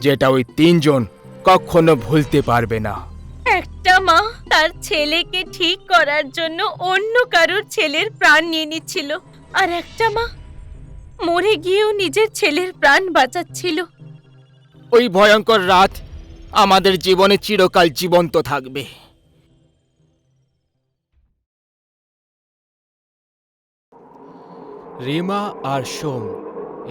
যেটা ওই তিনজন কখনো ভুলতে পারবে না। একটা মা তার ছেলেকে ঠিক করার জন্য অন্য কারোর ছেলের প্রাণ নিয়ে নিচ্ছিল, আর একটা মা মরে গিয়েও নিজের ছেলের প্রাণ বাঁচাচ্ছিল। ওই ভয়ঙ্কর রাত আমাদের জীবনে চিরকাল জীবন্ত থাকবে। রিমা আর সোম,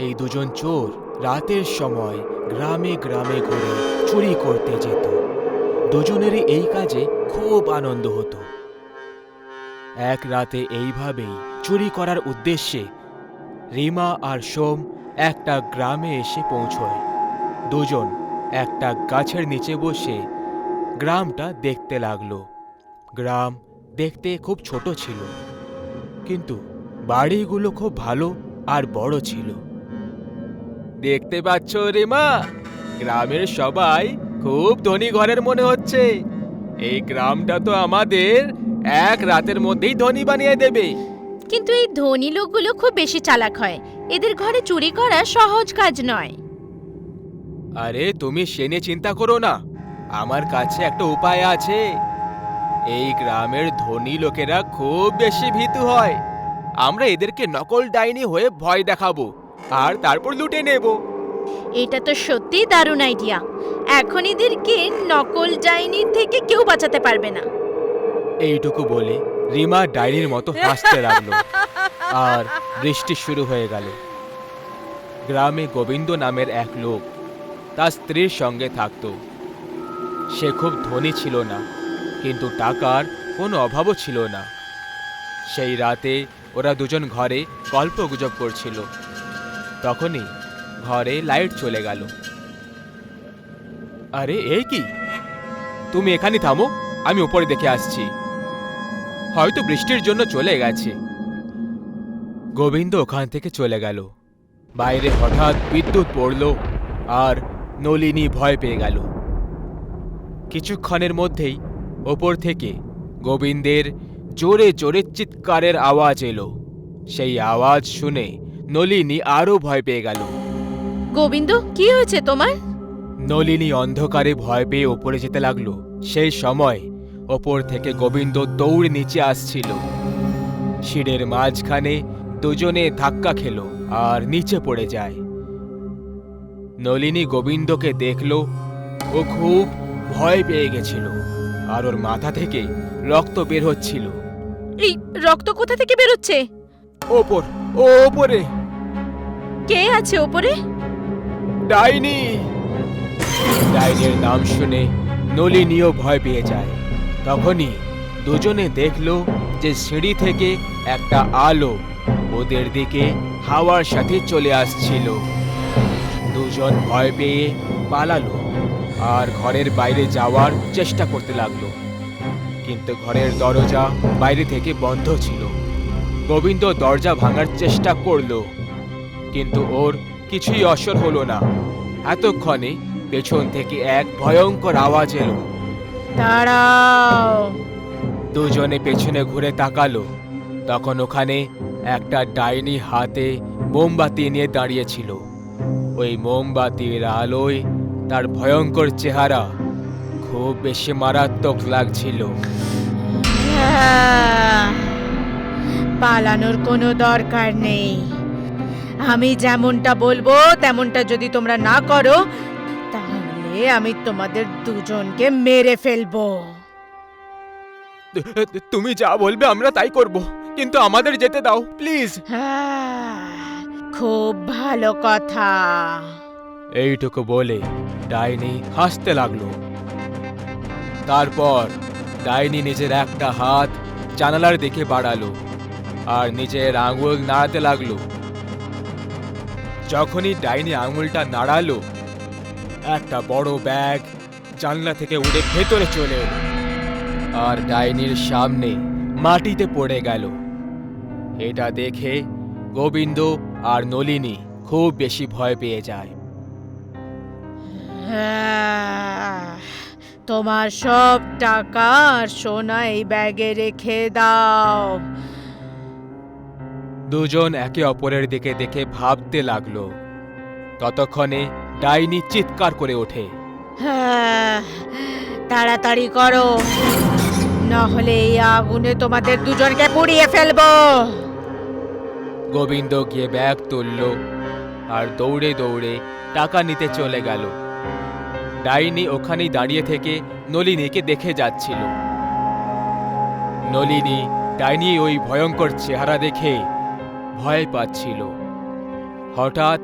এই দুজন চোর রাতের সময় গ্রামে গ্রামে ঘুরে চুরি করতে যেত। দুজনেরই এই কাজে খুব আনন্দ হতো। এক রাতে এইভাবেই চুরি করার উদ্দেশ্যে রিমা আর সোম একটা গ্রামে এসে পৌঁছয়। দুজন একটা গাছের নিচে বসে গ্রামটা দেখতে লাগলো। গ্রাম দেখতে খুব ছোট ছিল, কিন্তু বাড়িগুলো খুব ভালো আর বড় ছিল। দেখতে পাচ্ছ রিমা, গ্রামের সবাই খুব ধনী ঘরের মনে হচ্ছে। এই গ্রামটা তো আমাদের এক রাতের মধ্যেই ধনী বানিয়ে দেবে। কিন্তু এই ধনী লোকগুলো খুব বেশি চালাক হয়, এদের ঘরে চুরি করা সহজ কাজ নয়। আরে তুমি সে নিয়ে চিন্তা করো না, আমার কাছে একটা উপায় আছে। এই গ্রামের ধনী লোকেরা খুব বেশি ভীতু হয়। আমরা এদেরকে নকল ডাইনি হয়ে ভয় দেখাবো আর তারপর লুটে নেব। এটা তো সত্যি দারুণ আইডিয়া। এখন এদেরকে নকল ডাইনির থেকে কেউ বাঁচাতে পারবে না। এইটুকু বলে রিমা ডাইনির মতো হাসতে লাগলো আর বৃষ্টি শুরু হয়ে গেল। গ্রামে গোবিন্দ নামের এক লোক তার স্ত্রীর সঙ্গে থাকত। সে খুব ধনী ছিল না, কিন্তু টাকার কোনো অভাবও ছিল না। সেই রাতে ওরা দুজন ঘরে গল্পগুজব করছিল। তখনই ঘরে লাইট চলে গেল। আরে এই কি, তুমি এখানে থামো, আমি উপরে দেখে আসছি। হয়তো বৃষ্টির জন্য চলে গেছে। গোবিন্দ ওখান থেকে চলে গেল। বাইরে হঠাৎ বিদ্যুৎ পড়ল আর নলিনী ভয় পেয়ে গেল। কিছুক্ষণের মধ্যেই ওপর থেকে গোবিন্দের জোরে জোরে চিৎকারের আওয়াজ এলো। সেই আওয়াজ শুনে নলিনী আরো ভয় পেয়ে গেল। গোবিন্দ, কি হয়েছে তোমার? নলিনী অন্ধকারে ভয় পেয়ে ওপরে যেতে লাগলো। সেই সময় ওপর থেকে গোবিন্দ দৌড়ে নিচে আসছিল। সিঁড়ির মাঝখানে দুজনে ধাক্কা খেলো আর নিচে পড়ে যায়। নলিনী গোবিন্দকে দেখল। ও খুব ভয় পেয়ে গেছিল আর ওর মাথা থেকে রক্ত বের হচ্ছিল। এই রক্ত কোথা থেকে বেরোচ্ছে? ওপরে কে আছে ওপরে? ডাইনি। ডাইনির নাম শুনে নলিনীও ভয় পেয়ে যায়। তখনই দুজনে দেখলো যে সিঁড়ি থেকে একটা আলো ওদের দিকে হাওয়ার সাথে চলে আসছিল। দুজন ভয় পেয়ে পালালো আর ঘরের বাইরে যাওয়ার চেষ্টা করতে লাগলো, কিন্তু ঘরের দরজা বাইরে থেকে বন্ধ ছিল। গোবিন্দ দরজা ভাঙার চেষ্টা করলো, কিন্তু ওর কিছুই অসর হলো না। এতক্ষণে পেছন থেকে এক ভয়ঙ্কর আওয়াজ এলো। দাঁড়াও! দুজনে পেছনে ঘুরে তাকালো। তখন ওখানে একটা ডাইনি হাতে মোমবাতি নিয়ে দাঁড়িয়েছিল। ওই মোমবাতির আলোয় তার ভয়ঙ্কর চেহারা খুব বেশি মারাত্মক লাগছিল। পালানোর কোনো দরকার নেই। আমি যেমনটা বলবো তেমনটা যদি তোমরা না করো, তাহলে আমি তোমাদের দুজনকে মেরে ফেলবো। তুমি যা বলবে আমরা তাই করব, কিন্তু আমাদের যেতে দাও প্লিজ। খুব ভালো কথা। এইটুকু বলে ডাইনি হাসতে লাগলো। তারপর ডাইনি নিজের একটা হাত জানালার দিকে বাড়ালো আর নিজের আঙুল নাড়াতে লাগলো। যখনই ডাইনি আঙুলটা নাড়ালো, একটা বড় ব্যাগ জানলা থেকে উড়ে ভেতরে চলে এলো আর ডাইনির সামনে মাটিতে পড়ে গেল। এটা দেখে গোবিন্দ আর নলিনী খুব বেশি ভয় পেয়ে যায়। তোমার সব টাকা আর সোনা এই ব্যাগে রেখে দাও। দুজন একে অপরের দিকে দেখে ভাবতে লাগলো। ততক্ষণে ডাইনি চিৎকার করে ওঠে। তাড়াতাড়ি করো, নাহলে এই আগুনে তোমাদের দুজনকে পুড়িয়ে ফেলবো। গোবিন্দ গিয়ে ব্যাগ তুলল আর দৌড়ে দৌড়ে টাকা নিতে চলে গেল। ডাইনি ওখানেই দাঁড়িয়ে থেকে নলিনীকে দেখে যাচ্ছিল। নলিনী ডাইনি ওই ভয়ঙ্কর চেহারা দেখে ভয় পাচ্ছিল। হঠাৎ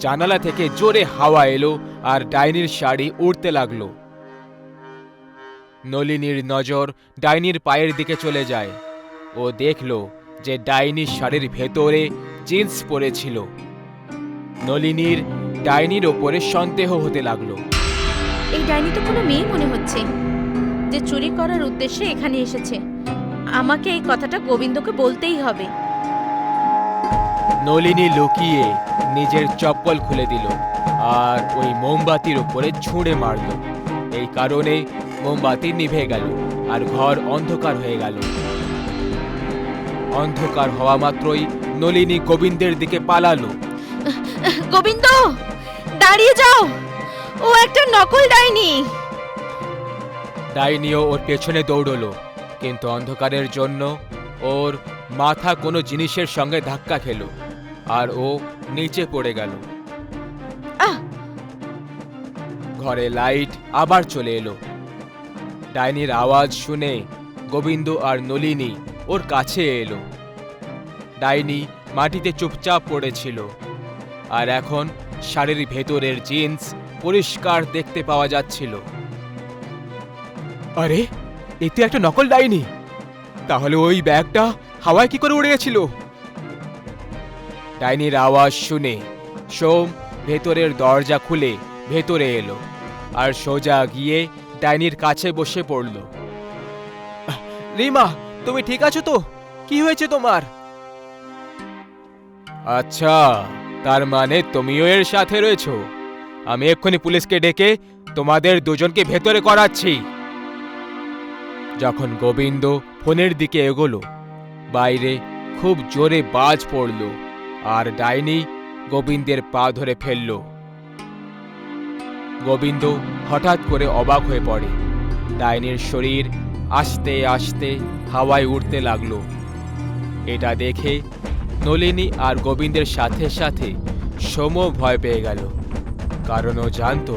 জানালা থেকে জোরে হাওয়া এলো আর ডাইনির শাড়ি উড়তে লাগলো। নলিনীর নজর ডাইনির পায়ের দিকে চলে যায়। ও দেখল যে ডাইনির শাড়ির ভেতরে জিন্স পরেছিল। নলিনীর ডাইনির ওপরে সন্দেহ হতে লাগলো। এই ডাইনি তো কোনো মেয়ে মনে হচ্ছে, যে চুরি করার উদ্দেশ্যে এখানে এসেছে। আমাকে এই কথাটা গোবিন্দকে বলতেই হবে। নলিনী লুকিয়ে নিজের চপ্পল খুলে দিল আর ওই মোমবাতির উপরে ছুঁড়ে মারল। এই কারণে মোমবাতি নিভে গেল আর ঘর অন্ধকার হয়ে গেল। অন্ধকার হওয়া মাত্রই নলিনী গোবিন্দের দিকে পালালো। গোবিন্দ, দাঁড়িয়ে যাও, ও একটা নকল ডাইনি। ডাইনিও ওর পেছনে দৌড়লো, কিন্তু অন্ধকারের জন্য ওর মাথা কোনো জিনিসের সঙ্গে ধাক্কা খেলো আর ও নিচে পড়ে গেল। আহ! ঘরে লাইট আবার চলে এলো। ডাইনির আওয়াজ শুনে গোবিন্দ আর নলিনী ওর কাছে এলো। ডাইনি মাটিতে চুপচাপ পড়েছিল আর এখন শাড়ির ভেতরের জিন্স পরিষ্কার দেখতে পাওয়া যাচ্ছিল। আরে, এ তো একটা নকল ডাইনি। তাহলে ওই ব্যাগটা হাওয়ায় কি করে উড়ে গেছিল? ডাইনির আওয়াজ শুনে সোম ভেতরের দরজা খুলে ভেতরে এলো আর সোজা গিয়ে ডাইনির কাছে বসে পড়ল। রিমা, তুমি ঠিক আছো তো? কি হয়েছে তোমার? আচ্ছা, তার মানে তুমিও এর সাথে রয়েছো। আমি এক্ষুনি পুলিশকে ডেকে তোমাদের দুজনকে ভেতরে করাচ্ছি। যখন গোবিন্দ ফোনের দিকে এগোলো, বাইরে খুব জোরে বাজ পড়ল আর ডাইনি গোবিন্দের পা ধরে ফেলল। গোবিন্দ হঠাৎ করে অবাক হয়ে পড়ে। ডাইনির শরীর আস্তে আস্তে হাওয়ায় উঠতে লাগলো। এটা দেখে নলিনী আর গোবিন্দের সাথে সাথে সোমও ভয় পেয়ে গেল, কারণ ও জানতো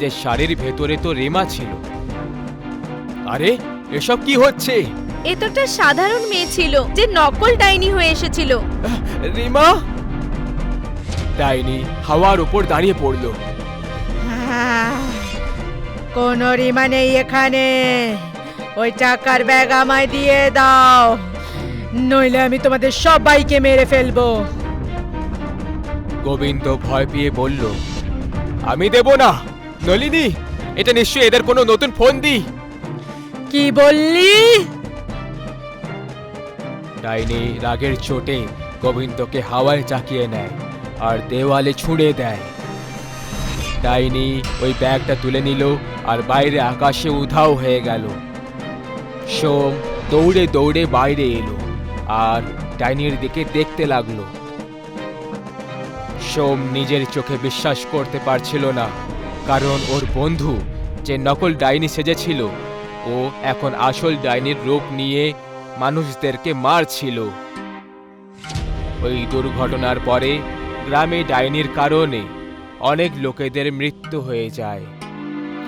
যে শাড়ির ভেতরে তো রিমা ছিল। আরে, এসব কি হচ্ছে? এ তো একটা সাধারণ মেয়ে ছিল যে নকল ডাইনি হয়ে এসেছিল। রিমা! ডাইনি হাওয়ার উপর দাঁড়িয়ে পড়ল। কোন রিমা নেই এখানে। ওই টাকার ব্যাগ আমায় দিয়ে দাও, নইলে আমি তোমাদের সবাইকে মেরে ফেলবো। গোবিন্দ ভয় পেয়ে বলল, আমি দেব না। নলিনী, এটা নিশ্চয়ই এদের কোনো নতুন ফন্দি। কি বললি? ডাইনি রাগের চোটে গোবিন্দকে হাওয়ায় চাকিয়ে নেয় আর দেওয়ালে ছুঁড়ে দেয়। ডাইনি ওই ব্যাগটা তুলে নিল আর বাইরে আকাশে উধাও হয়ে গেল। সোম দৌড়ে দৌড়ে বাইরে এলো আর ডাইনির দিকে দেখতে লাগলো। সোম নিজের চোখে বিশ্বাস করতে পারছিল না, কারণ ওর বন্ধু যে নকল ডাইনি সেজেছিল, ও এখন আসল ডাইনির রূপ নিয়ে মানুষদেরকে মারছিল। ওই দুর্ঘটনার পরে গ্রামে ডাইনির কারণে অনেক লোকেদের মৃত্যু হয়ে যায়,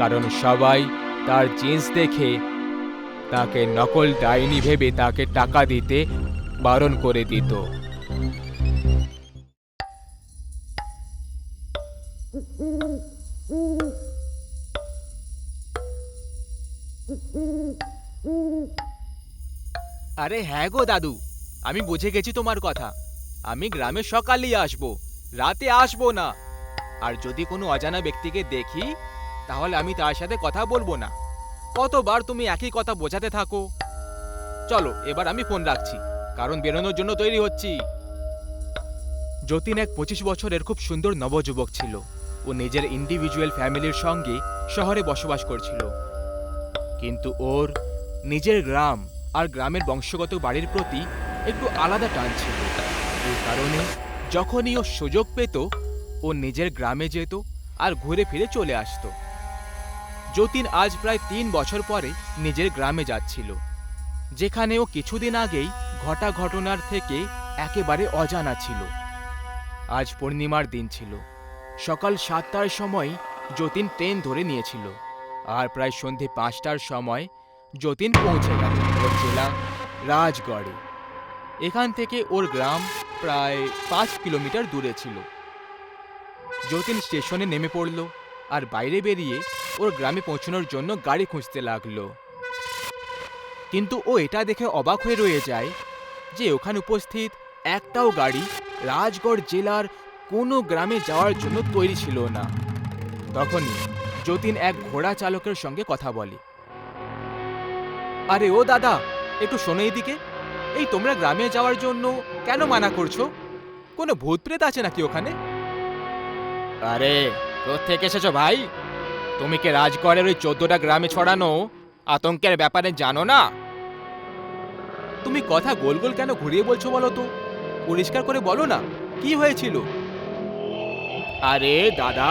কারণ সবাই তার জিন্স দেখে তাকে নকল ডাইনি ভেবে তাকে টাকা দিতে বারণ করে দিত। আরে হ্যাঁ গো দাদু, আমি বুঝে গেছি তোমার কথা। আমি গ্রামে সকালেই আসবো, রাতে আসবো না। আর যদি কোনো অজানা ব্যক্তিকে দেখি, তাহলে আমি তার সাথে কথা বলবো না। কতবার তুমি একই কথা বোঝাতে থাকো। চলো, এবার আমি ফোন রাখছি, কারণ বেরোনোর জন্য তৈরি হচ্ছি। যতীন এক 25 বছরের খুব সুন্দর নবযুবক ছিল। ও নিজের ইন্ডিভিজুয়াল ফ্যামিলির সঙ্গে শহরে বসবাস করছিল, কিন্তু ওর নিজের গ্রাম আর গ্রামের বংশগত বাড়ির প্রতি একটু আলাদা টান ছিল। এই কারণে যখনই ও সুযোগ পেত, ও নিজের গ্রামে যেত আর ঘুরে ফিরে চলে আসতো। যতীন আজ প্রায় 3 বছর পরে নিজের গ্রামে যাচ্ছিল, যেখানে ও কিছুদিন আগেই ঘটা ঘটনার থেকে একেবারে অজানা ছিল। আজ পূর্ণিমার দিন ছিল। সকাল 7টার সময় যতীন ট্রেন ধরে নিয়েছিল আর প্রায় সন্ধে 5টার সময় যতীন পৌঁছে গেল ওর জেলা রাজগড়ে। এখান থেকে ওর গ্রাম প্রায় 5 কিলোমিটার দূরে ছিল। যতীন স্টেশনে নেমে পড়ল আর বাইরে বেরিয়ে ওর গ্রামে পৌঁছানোর জন্য গাড়ি খুঁজতে লাগলো। কিন্তু ও এটা দেখে অবাক হয়ে রয়ে যায় যে ওখানে উপস্থিত একটাও গাড়ি রাজগড় জেলার কোনো গ্রামে যাওয়ার জন্য তৈরি ছিল না। তখনই যতীন এক ঘোড়া চালকের সঙ্গে কথা বলে। আরে ও দাদা, একটু শোনো এদিকে। এই তোমরা গ্রামে যাওয়ার জন্য কেন মানা করছো? কোনো ভূত প্রেত আছে নাকি ওখানে? আরে কোত্থেকে এসেছো ভাই? তুমি কি রাজগড়ের ওই 14টা গ্রামে ছড়ানো আতঙ্কের ব্যাপারে জানো না? তুমি কথা গোল গোল কেন ঘুরিয়ে বলছো বলো তো? পরিষ্কার করে বলো না, কি হয়েছিল? আরে দাদা,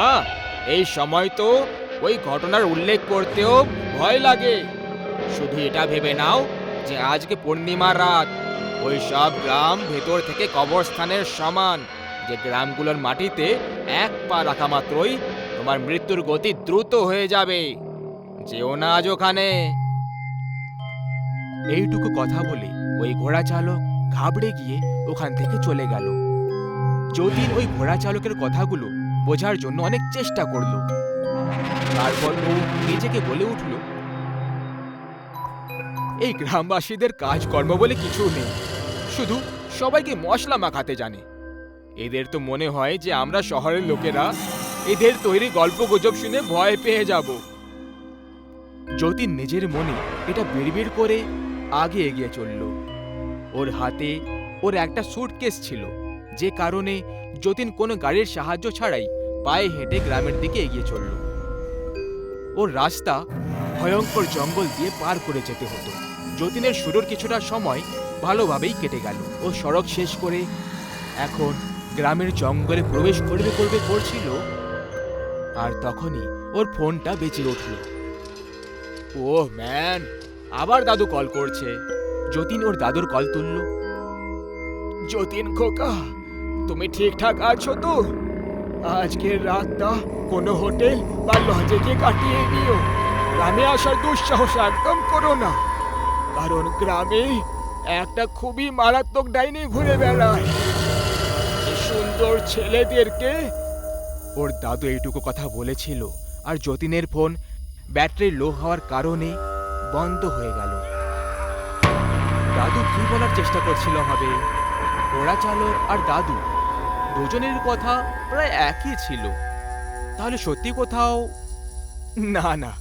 এই সময় তো ওই ঘটনার উল্লেখ করতেও ভয় লাগে। শুধু এটা ভেবে নাও যে আজকে পূর্ণিমার রাত। ওই সব গ্রাম ভেতর থেকে কবরস্থানের সমান, যে গ্রামগুলোর মাটিতে এক পা রাখা মাত্রই তোমার মৃত্যুর গতি দ্রুত হয়ে যাবে। যেও না আজ ওখানে। এইটুকু কথা বলে ওই ঘোড়া চালক ঘাবড়ে গিয়ে ওখান থেকে চলে গেল। যতীন ওই ঘোড়া চালকের কথাগুলো বোঝার জন্য অনেক চেষ্টা করলো। তারপর ও নিজেকে বলে উঠল, এই গ্রামবাসীদের কাজকর্ম বলে কিছু নেই, শুধু সবাইকে মশলা মাখাতে জানে। এদের তো মনে হয় যে আমরা শহরের লোকেরা এদের তৈরি গল্প গুজব শুনে ভয় পেয়ে যাব। যতীন নিজের মনে এটা বিড়বিড় করে আগে এগিয়ে চলল। ওর হাতে ওর একটা সুটকেস ছিল, যে কারণে যতীন কোনো গাড়ির সাহায্য ছাড়াই পায়ে হেঁটে গ্রামের দিকে এগিয়ে চলল। ওর রাস্তা ভয়ঙ্কর জঙ্গল দিয়ে পার করে যেতে হতো। যতীনের শুরুর কিছুটা সময় ভালোভাবেই কেটে গেল। ও সড়ক শেষ করে এখন গ্রামের জঙ্গলে প্রবেশ করছিল, আর তখনই ওর ফোনটা বেজে উঠল। ওহ ম্যান, আবার দাদু কল করছে। যতীন ওর দাদুর কল তুলল। যতীন খোকা, তুমি ঠিকঠাক আছো তো? আজকের রাতটা কোনো হোটেল বা লজে গিয়ে কাটিয়ে নিও। গ্রামে আসার দুঃসাহস একদম করো না, কারণ গ্রামে একটা খুবই মারাত্মক ডাইনি ঘুরে বেড়ায়। এই সুন্দর ছেলেদেরকে। ওর দাদু এইটুকু কথা বলেছিল, আর যতীনের ফোন ব্যাটারি লো হওয়ার কারণে বন্ধ হয়ে গেল। দাদু কি বলার চেষ্টা করছিল হবে? ঘোড়া চালক আর দাদু দুজনের কথা প্রায় একই ছিল। তাহলে সত্যি কোথাও না না,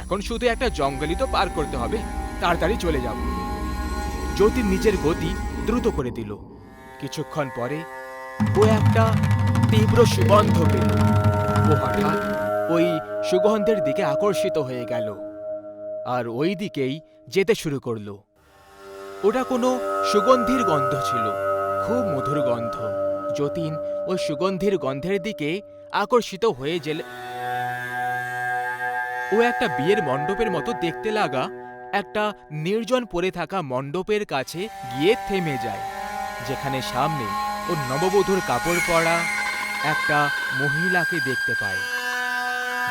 এখন শুধু একটা জঙ্গলই তো পার করতে হবে, তাড়াতাড়ি চলে যাব। যতীন নিজের গতি দ্রুত করে দিল। কিছুক্ষণ পরে ও একটা তীব্র সুগন্ধ পেল। ও হঠাৎ ওই সুগন্ধের দিকে আকর্ষিত হয়ে গেল, আর ওই দিকেই যেতে শুরু করলো। ওটা কোনো সুগন্ধির গন্ধ ছিল, খুব মধুর গন্ধ। যতীন ওই সুগন্ধির গন্ধের দিকে আকর্ষিত হয়ে গেলে ও একটা বিয়ের মণ্ডপের মতো দেখতে লাগা একটা নির্জন পড়ে থাকা মণ্ডপের কাছে গিয়ে থেমে যায়, যেখানে সামনে ও নববধূর কাপড় পরা একটা মহিলাকে দেখতে পায়।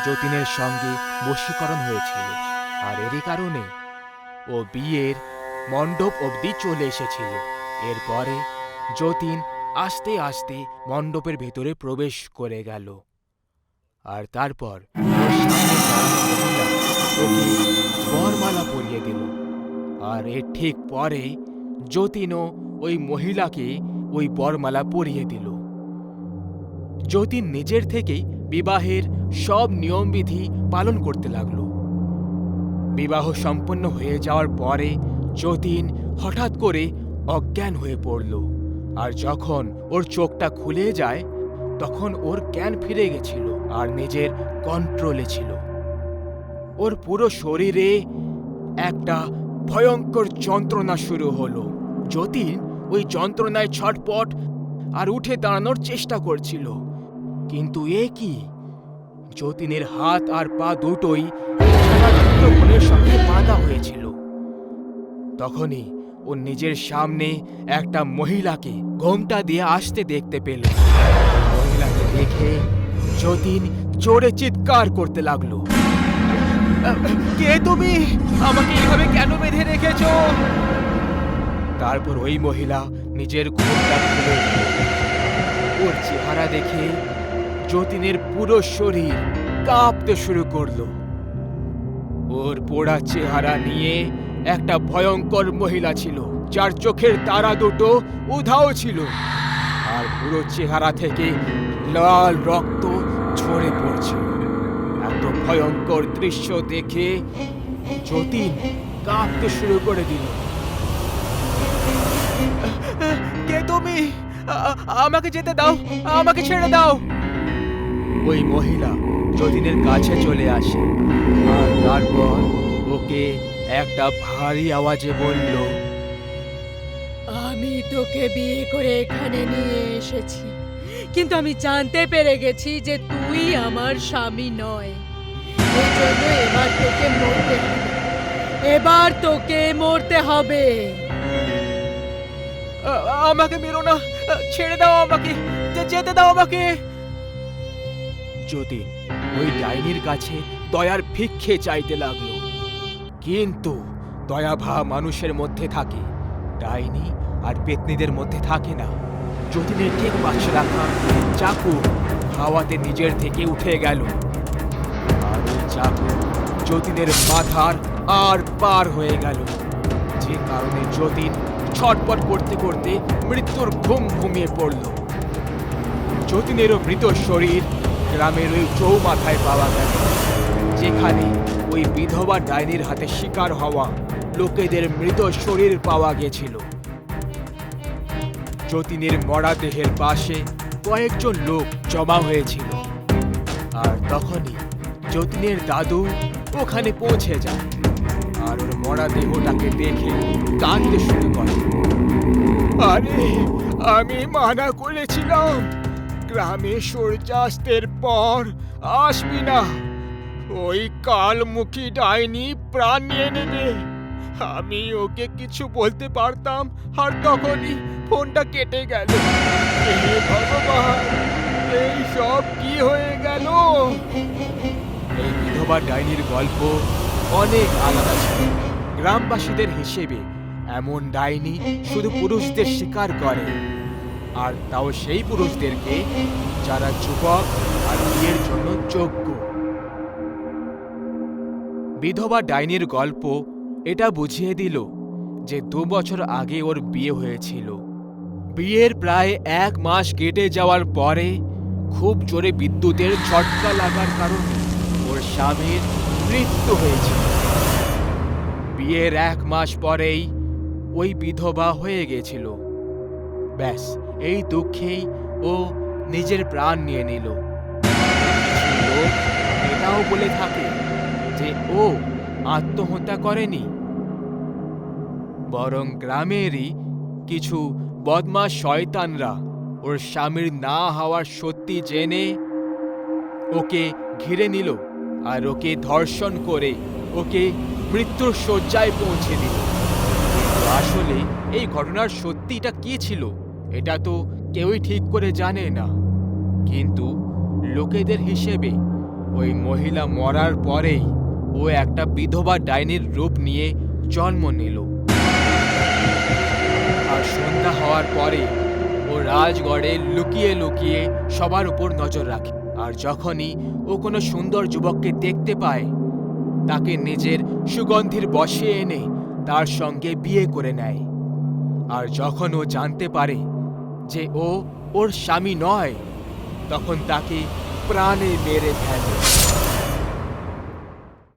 যতীনের সঙ্গে বশীকরণ হয়েছিল, আর এরই কারণে ও বিয়ের মণ্ডপ অবধি চলে এসেছিল। এরপরে যতীন আস্তে আস্তে মণ্ডপের ভেতরে প্রবেশ করে গেল, আর তারপর ওর সামনে দাঁড়ানো মহিলা ওকে বরমালা পরিয়ে দিল। আর এর ঠিক পরে যতীনও ওই মহিলাকে ওই বরমালা পরিয়ে দিল। যতীন নিজের থেকেই বিবাহের সব নিয়মবিধি পালন করতে লাগল। বিবাহ সম্পন্ন হয়ে যাওয়ার পরে যতীন হঠাৎ করে অজ্ঞান হয়ে পড়ল, আর যখন ওর চোখটা খুলে যায় তখন ওর জ্ঞান ফিরে গেছিল আর নিজের কন্ট্রোলে ছিল। ওর পুরো শরীরে একটা ভয়ঙ্কর যন্ত্রণা শুরু হলো। যতীন ওই যন্ত্রণায় ছটপট আর উঠে দাঁড়ানোর চেষ্টা করছিল, কিন্তু এ কি, যতীনের হাত আর পা দুটোই বোনের সঙ্গে বাঁধা হয়েছিল। তখনই ও নিজের সামনে একটা মহিলাকে ঘোমটা দিয়ে আসতে দেখতে পেল। মহিলাকে দেখে যতীন জোরে চিৎকার করতে লাগলো, কে তুমি? আমাকে এইভাবে কেন বেঁধে রেখেছো? তারপর ওই মহিলা নিজের ঘোমটা খুলে দিল। ওর চেহারা দেখে যতীনের পুরো শরীর কাঁপতে শুরু করলো। ওর পোড়া চেহারা নিয়ে একটা ভয়ঙ্কর মহিলা ছিল, যার চোখের তারা দুটো উধাও ছিল, আর পুরো চেহারা থেকে লাল রক্ত ঝরে পড়ছে। এত ভয়ঙ্কর দৃশ্য দেখে যতীন কাঁপতে শুরু করে দিল। কে তুমি? আমাকে যেতে দাও, আমাকে ছেড়ে দাও। ওই মহিলা যতীনের কাছে চলে আসে আর তারপর ওকে একটা ভারী আওয়াজে বলল, আমি তোকে বিয়ে করে এখানে নিয়ে এসেছি, কিন্তু আমি জানতে পেরে গেছি যে তুই আমার স্বামী নয়। এই জন্য এবার তোকে মরতে হবে, এবার তোকে মরতে হবে। আমাকে মেরো না, ছেড়ে দাও আমাকে, যেতে দাও আমাকে। যতীন ওই ডাইনির কাছে দয়ার ভিক্ষে চাইতে লাগলো, কিন্তু দয়াভাব মানুষের মধ্যে থাকে, ডাইনি আর পেতনিদের মধ্যে থাকে না। যতীনের ঠিক পাশে রাখা চাকু হাওয়াতে নিজের থেকে উঠে গেল আর ওই চাকু যতীনের মাথার আর পার হয়ে গেল, যে কারণে যতীন ছটপট করতে করতে মৃত্যুর ঘুম ঘুমিয়ে পড়ল। যতীনেরও মৃত শরীর গ্রামের ওই চৌমাথায় পাওয়া গেল, যেখানে ওই বিধবা ডাইনির হাতে শিকার হওয়া লোকেদের মৃত শরীর পাওয়া গেছিল। যতীনের মরা দেহের পাশে কয়েকজন লোক জমা হয়েছিল, আর তখনই যতীনের দাদু ওখানে পৌঁছে যায় আর ওর মরা দেহটাকে দেখে কাঁদতে শুরু করে। আরে, আমি মানা করেছিলাম গ্রামে সূর্যাস্তের পর আসবি না, ওই কালমুখী ডাইনি প্রাণ নিয়ে নেবে। আমি ওকে কিছু বলতে পারতাম আর তখনই ফোনটা কেটে গেল। হে ভগবান, এই সব কি হয়ে গেল? এই বিধবা ডাইনির গল্প অনেক আলাদা ছিল। গ্রামবাসীদের হিসেবে এমন ডাইনি শুধু পুরুষদের শিকার করে, আর তাও সেই পুরুষদেরকে যারা যুবক আর বিয়ের জন্য যোগ্য। বিধবা ডাইনির গল্প এটা বুঝিয়ে দিল যে 2 বছর আগে ওর বিয়ে হয়েছিল। বিয়ের প্রায় 1 মাস কেটে যাওয়ার পরে খুব জোরে বিদ্যুতের ঝটকা লাগার কারণে ওর স্বামীর মৃত্যু হয়েছিল। বিয়ের 1 মাস পরেই ওই বিধবা হয়ে গেছিল। ব্যাস, এই দুঃখেই ও নিজের প্রাণ নিয়ে নিল। কিছু লোক এটাও বলে থাকে যে ও আত্মহত্যা করেনি, বরং গ্রামেরই কিছু বদমাশ শয়তানরা ওর স্বামীর না হওয়ার সত্যি জেনে ওকে ঘিরে নিল আর ওকে ধর্ষণ করে ওকে মৃত্যুর শয্যায় পৌঁছে দিল। কিন্তু আসলে এই ঘটনার সত্যিটা কি ছিল এটা তো কেউই ঠিক করে জানে না। কিন্তু লোকেদের হিসেবে ওই মহিলা মরার পরেই ও একটা বিধবা ডাইনির রূপ নিয়ে জন্ম নিল। আর সন্ধ্যা হওয়ার পরে ও রাজগড়ে লুকিয়ে লুকিয়ে সবার উপর নজর রাখে, আর যখনই ও কোনো সুন্দর যুবককে দেখতে পায় তাকে নিজের সুগন্ধির বশে এনে তার সঙ্গে বিয়ে করে নেয়। আর যখন ও জানতে পারে যে ও ওর স্বামী নয়, তখন তাকে প্রাণে মেরে ফেলে।